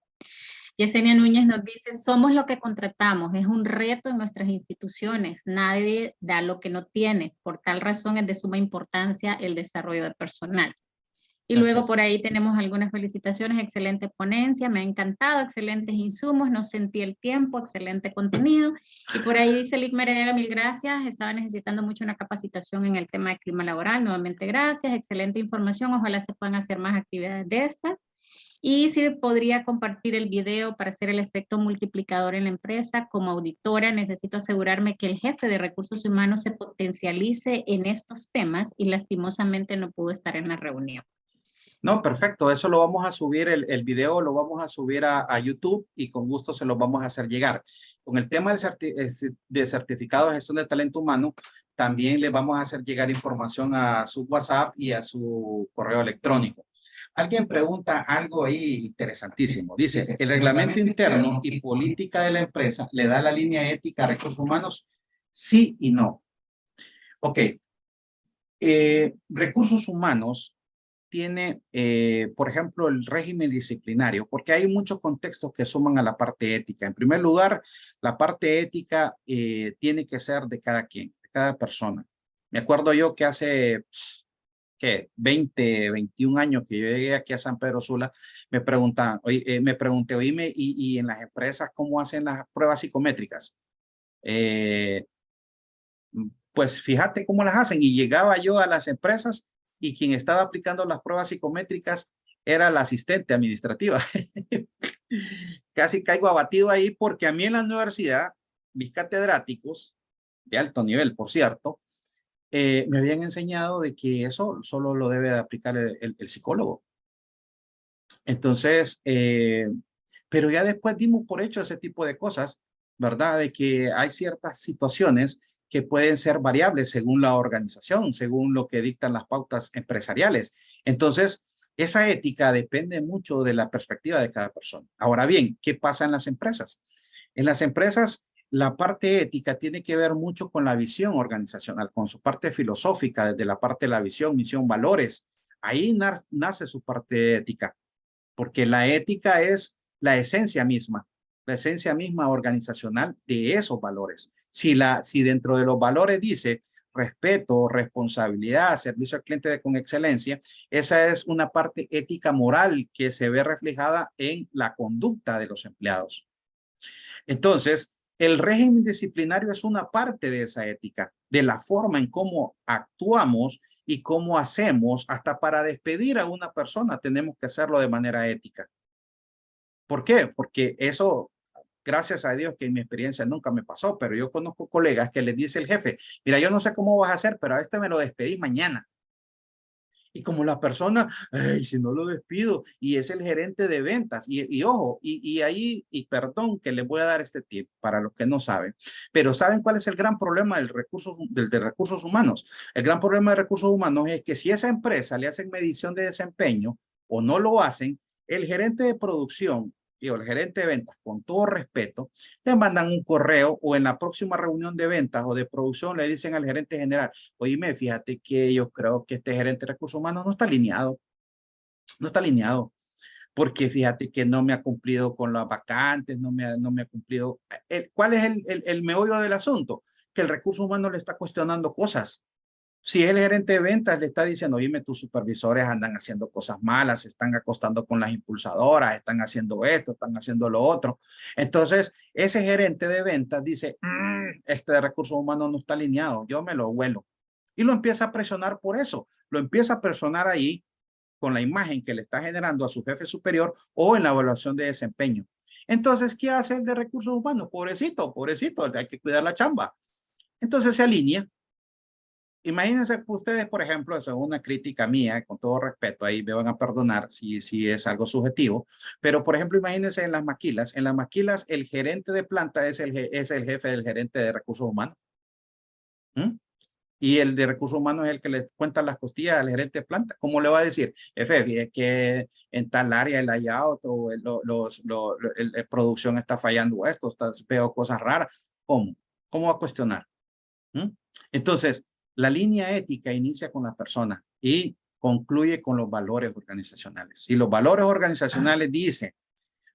Yesenia Núñez nos dice, somos lo que contratamos, es un reto en nuestras instituciones, nadie da lo que no tiene, por tal razón es de suma importancia el desarrollo de personal. Y luego Gracias. por ahí tenemos algunas felicitaciones, excelente ponencia, me ha encantado, excelentes insumos, no sentí el tiempo, excelente contenido. Y por ahí dice Lick Meredega, mil gracias, estaba necesitando mucho una capacitación en el tema de clima laboral, nuevamente gracias, excelente información, ojalá se puedan hacer más actividades de estas. Y si podría compartir el video para hacer el efecto multiplicador en la empresa. Como auditora necesito asegurarme que el jefe de recursos humanos se potencialice en estos temas y lastimosamente no pudo estar en la reunión. No, perfecto. Eso lo vamos a subir, el video lo vamos a subir a YouTube y con gusto se lo vamos a hacer llegar. Con el tema de certificado de gestión de talento humano, también le vamos a hacer llegar información a su WhatsApp y a su correo electrónico. Alguien pregunta algo ahí interesantísimo. Dice, ¿el reglamento interno y política de la empresa le da la línea ética a recursos humanos? Sí y no. Ok. Recursos humanos tiene, por ejemplo, el régimen disciplinario, porque hay muchos contextos que suman a la parte ética. En primer lugar, la parte ética tiene que ser de cada quien, de cada persona. Me acuerdo yo que hace, ¿qué? 20, 21 años que yo llegué aquí a San Pedro Sula, me preguntaban, me pregunté, oíme, y en las empresas, ¿cómo hacen las pruebas psicométricas? Eh, pues fíjate cómo las hacen. Y llegaba yo a las empresas y quien estaba aplicando las pruebas psicométricas era la asistente administrativa. Casi caigo abatido ahí porque a mí en la universidad, mis catedráticos, de alto nivel, por cierto, me habían enseñado de que eso solo lo debe de aplicar el psicólogo. Entonces, pero ya después dimos por hecho ese tipo de cosas, ¿verdad? De que hay ciertas situaciones que pueden ser variables según la organización, según lo que dictan las pautas empresariales. Entonces, esa ética depende mucho de la perspectiva de cada persona. Ahora bien, ¿qué pasa en las empresas? En las empresas, la parte ética tiene que ver mucho con la visión organizacional, con su parte filosófica, desde la parte de la visión, misión, valores. Ahí nace su parte ética, porque la ética es la esencia misma la esencia misma organizacional de esos valores. Si dentro de los valores dice respeto, responsabilidad, servicio al cliente con excelencia, esa es una parte ética moral que se ve reflejada en la conducta de los empleados. Entonces, el régimen disciplinario es una parte de esa ética, de la forma en cómo actuamos y cómo hacemos. Hasta para despedir a una persona tenemos que hacerlo de manera ética. ¿Por qué? Porque eso, gracias a Dios que en mi experiencia nunca me pasó, pero yo conozco colegas que les dice el jefe, mira, yo no sé cómo vas a hacer, pero a este me lo despedí mañana. Y como la persona, ay, si no lo despido, y es el gerente de ventas, y ojo, y ahí, y perdón que les voy a dar este tip para los que no saben, pero ¿saben cuál es el gran problema de recursos humanos? El gran problema de recursos humanos es que si esa empresa le hacen medición de desempeño o no lo hacen, el gerente de producción o el gerente de ventas, con todo respeto, le mandan un correo o en la próxima reunión de ventas o de producción le dicen al gerente general, oíme, fíjate que yo creo que este gerente de recursos humanos no está alineado, porque fíjate que no me ha cumplido con las vacantes, no me ha cumplido. ¿Cuál es el meollo del asunto? Que el recurso humano le está cuestionando cosas. Si el gerente de ventas le está diciendo, oíme, tus supervisores andan haciendo cosas malas, están acostando con las impulsadoras, están haciendo esto, están haciendo lo otro. Entonces, ese gerente de ventas dice, este de recursos humanos no está alineado, yo me lo huelo. Y lo empieza a presionar por eso. Lo empieza a presionar ahí con la imagen que le está generando a su jefe superior o en la evaluación de desempeño. Entonces, ¿qué hace el de recursos humanos? Pobrecito, hay que cuidar la chamba. Entonces se alinea. Imagínense ustedes, por ejemplo, eso es una crítica mía, con todo respeto, ahí me van a perdonar si es algo subjetivo, pero por ejemplo, imagínense en las maquilas el gerente de planta es el jefe del gerente de recursos humanos. ¿Mm? Y el de recursos humanos es el que le cuenta las costillas al gerente de planta. ¿Cómo le va a decir? Jefe, es que en tal área el layout o la producción está fallando esto, veo cosas raras. ¿Cómo? ¿Cómo va a cuestionar? ¿Mm? Entonces, la línea ética inicia con la persona y concluye con los valores organizacionales. Si los valores organizacionales dicen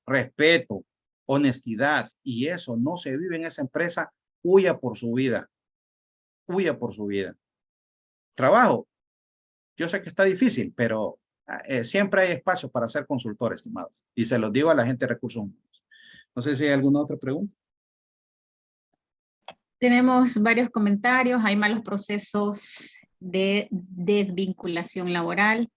respeto, honestidad y eso no se vive en esa empresa, huya por su vida. Huya por su vida. Trabajo. Yo sé que está difícil, pero siempre hay espacio para ser consultor, estimados. Y se los digo a la gente de recursos humanos. No sé si hay alguna otra pregunta. Tenemos varios comentarios. Hay malos procesos de desvinculación laboral.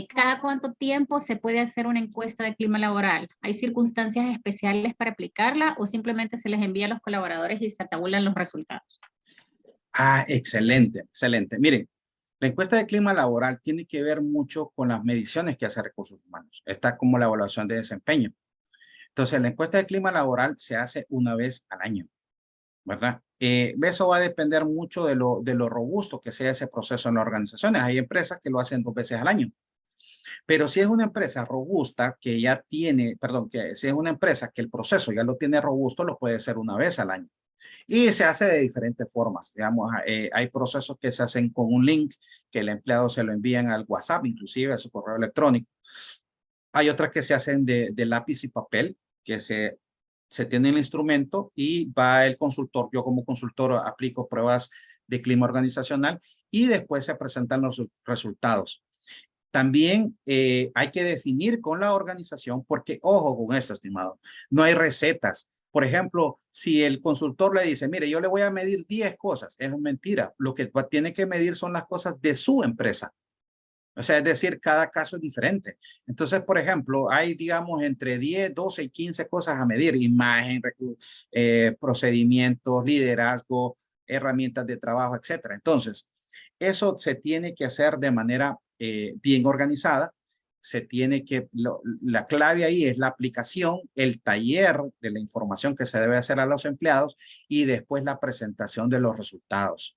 ¿Cada cuánto tiempo se puede hacer una encuesta de clima laboral? ¿Hay circunstancias especiales para aplicarla o simplemente se les envía a los colaboradores y se tabulan los resultados? Ah, excelente, excelente. Miren, la encuesta de clima laboral tiene que ver mucho con las mediciones que hace recursos humanos. Está como la evaluación de desempeño. Entonces, la encuesta de clima laboral se hace una vez al año, ¿verdad? Eso va a depender mucho de lo robusto que sea ese proceso en las organizaciones. Hay empresas que lo hacen 2 veces al año. Pero si es una empresa robusta que ya tiene, perdón, que si es una empresa que el proceso ya lo tiene robusto, lo puede hacer una vez al año. Y se hace de diferentes formas. Digamos, hay procesos que se hacen con un link que el empleado se lo envían al WhatsApp, inclusive a su correo electrónico. Hay otras que se hacen de lápiz y papel, que se tiene el instrumento y va el consultor. Yo como consultor aplico pruebas de clima organizacional y después se presentan los resultados. También hay que definir con la organización, porque ojo con eso, estimado, no hay recetas. Por ejemplo, si el consultor le dice, mire, yo le voy a medir 10 cosas, es mentira. Lo que tiene que medir son las cosas de su empresa. O sea, es decir, cada caso es diferente. Entonces, por ejemplo, hay, digamos, entre 10, 12 y 15 cosas a medir. Imagen, procedimientos, liderazgo, herramientas de trabajo, etcétera. Entonces, eso se tiene que hacer de manera bien organizada. Se tiene que, la clave ahí es la aplicación, el taller de la información que se debe hacer a los empleados y después la presentación de los resultados.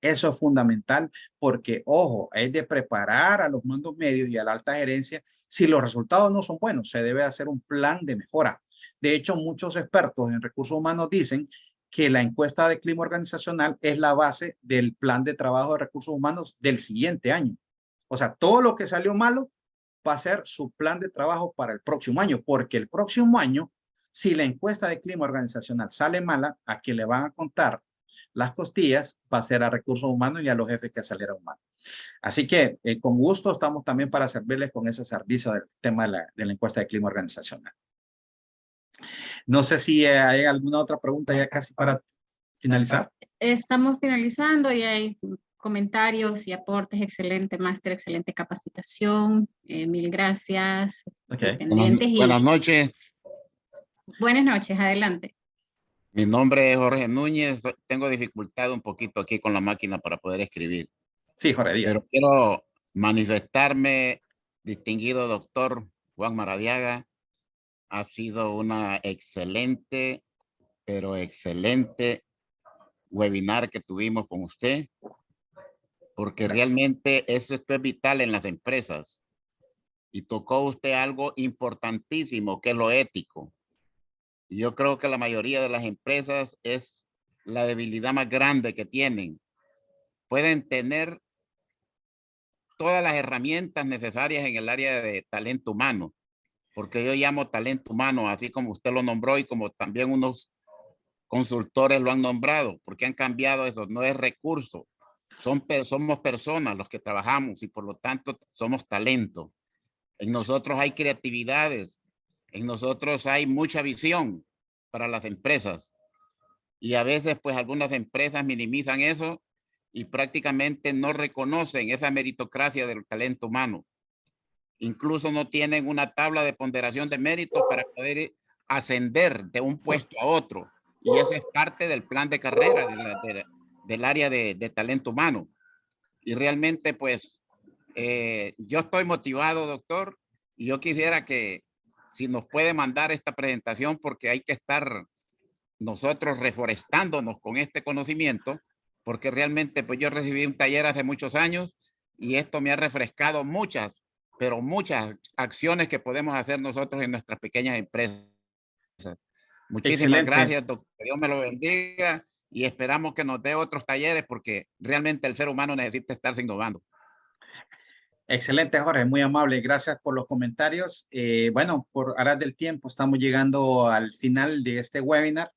Eso es fundamental porque, ojo, es de preparar a los mandos medios y a la alta gerencia. Si los resultados no son buenos, se debe hacer un plan de mejora. De hecho, muchos expertos en recursos humanos dicen que la encuesta de clima organizacional es la base del plan de trabajo de recursos humanos del siguiente año. O sea, todo lo que salió malo va a ser su plan de trabajo para el próximo año, porque el próximo año Si la encuesta de clima organizacional sale mala, a quien le van a contar las costillas va a ser a recursos humanos y a los jefes que salieron mal. Así que con gusto estamos también para servirles con ese servicio del tema de la encuesta de clima organizacional. No sé si hay alguna otra pregunta ya casi para finalizar. Estamos finalizando y hay comentarios y aportes. Excelente máster, excelente capacitación. Mil gracias. Okay. Buenas noches. Buenas noches, adelante. Mi nombre es Jorge Núñez. Tengo dificultad un poquito aquí con la máquina para poder escribir. Sí, Jorge, diga. Pero quiero manifestarme, distinguido doctor Juan Maradiaga. Ha sido una excelente, pero excelente webinar que tuvimos con usted, porque realmente esto es vital en las empresas. Y tocó usted algo importantísimo, que es lo ético. Y yo creo que la mayoría de las empresas es la debilidad más grande que tienen. Pueden tener todas las herramientas necesarias en el área de talento humano, porque yo llamo talento humano, así como usted lo nombró y como también unos consultores lo han nombrado, porque han cambiado eso. No es recurso, somos personas los que trabajamos y por lo tanto somos talento. En nosotros hay creatividades, en nosotros hay mucha visión para las empresas. Y a veces pues algunas empresas minimizan eso y prácticamente no reconocen esa meritocracia del talento humano. Incluso no tienen una tabla de ponderación de méritos para poder ascender de un puesto a otro. Y eso es parte del plan de carrera del área de talento humano. Y realmente pues yo estoy motivado, doctor, y yo quisiera que si nos puede mandar esta presentación, porque hay que estar nosotros reforestándonos con este conocimiento, porque realmente pues yo recibí un taller hace muchos años y esto me ha refrescado muchas, pero muchas acciones que podemos hacer nosotros en nuestras pequeñas empresas. Muchísimas gracias, doctor. Dios me lo bendiga y esperamos que nos dé otros talleres porque realmente el ser humano necesita estarse innovando. Excelente, Jorge, muy amable. Gracias por los comentarios. Bueno, por aras del tiempo, estamos llegando al final de este webinar.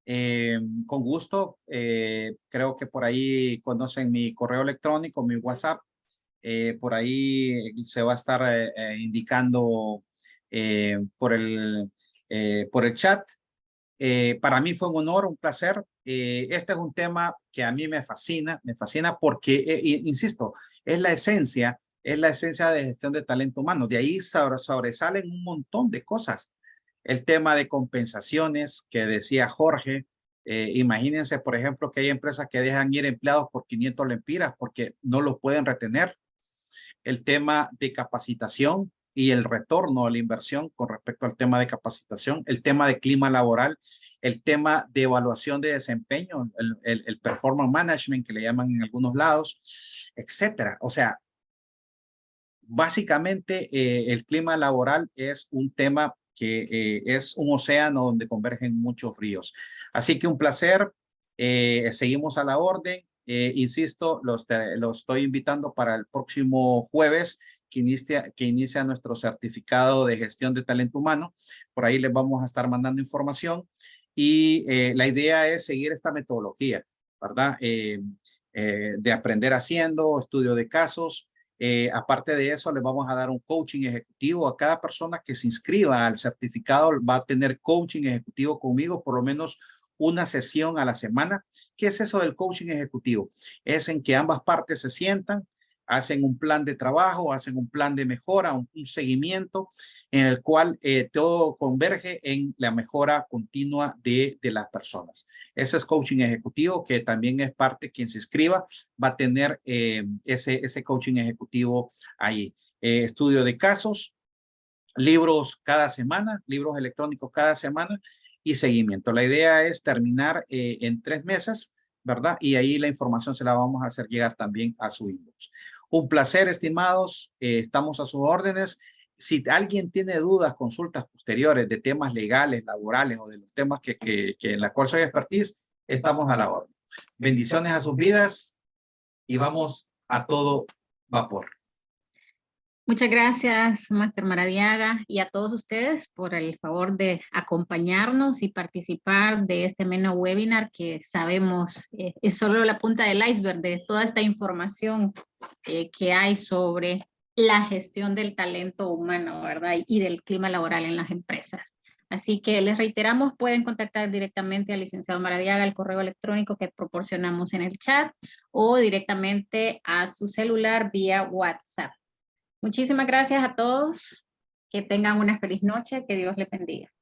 Con gusto, creo que por ahí conocen mi correo electrónico, mi WhatsApp. Por ahí se va a estar indicando por el chat. Para mí fue un honor, un placer. Este es un tema que a mí me fascina porque, insisto, es la esencia de gestión de talento humano. De ahí sobresalen un montón de cosas. El tema de compensaciones que decía Jorge. Imagínense, por ejemplo, que hay empresas que dejan ir empleados por 500 lempiras porque no los pueden retener. El tema de capacitación y el retorno a la inversión con respecto al tema de capacitación, el tema de clima laboral, el tema de evaluación de desempeño, el performance management que le llaman en algunos lados, etcétera. O sea, básicamente el clima laboral es un tema que es un océano donde convergen muchos ríos. Así que un placer, seguimos a la orden. Insisto, los estoy invitando para el próximo jueves que inicia nuestro certificado de gestión de talento humano. Por ahí les vamos a estar mandando información y la idea es seguir esta metodología, ¿verdad? De aprender haciendo, estudio de casos. Aparte de eso, les vamos a dar un coaching ejecutivo. A cada persona que se inscriba al certificado va a tener coaching ejecutivo conmigo, por lo menos una sesión a la semana. ¿Qué es eso del coaching ejecutivo? Es en que ambas partes se sientan, hacen un plan de trabajo, hacen un plan de mejora, un seguimiento en el cual todo converge en la mejora continua de las personas. Ese es coaching ejecutivo, que también es parte, quien se inscriba va a tener ese coaching ejecutivo ahí. Estudio de casos, libros cada semana, libros electrónicos cada semana y seguimiento. La idea es terminar en 3 meses, ¿verdad? Y ahí la información se la vamos a hacer llegar también a su inbox. Un placer, estimados. Estamos a sus órdenes. Si alguien tiene dudas, consultas posteriores de temas legales, laborales o de los temas que en la cual soy expertise, estamos a la orden. Bendiciones a sus vidas y vamos a todo vapor. Muchas gracias, Máster Maradiaga, y a todos ustedes por el favor de acompañarnos y participar de este ameno webinar que sabemos es solo la punta del iceberg de toda esta información que hay sobre la gestión del talento humano, ¿verdad? Y del clima laboral en las empresas. Así que les reiteramos, pueden contactar directamente al licenciado Maradiaga al correo electrónico que proporcionamos en el chat o directamente a su celular vía WhatsApp. Muchísimas gracias a todos. Que tengan una feliz noche. Que Dios les bendiga.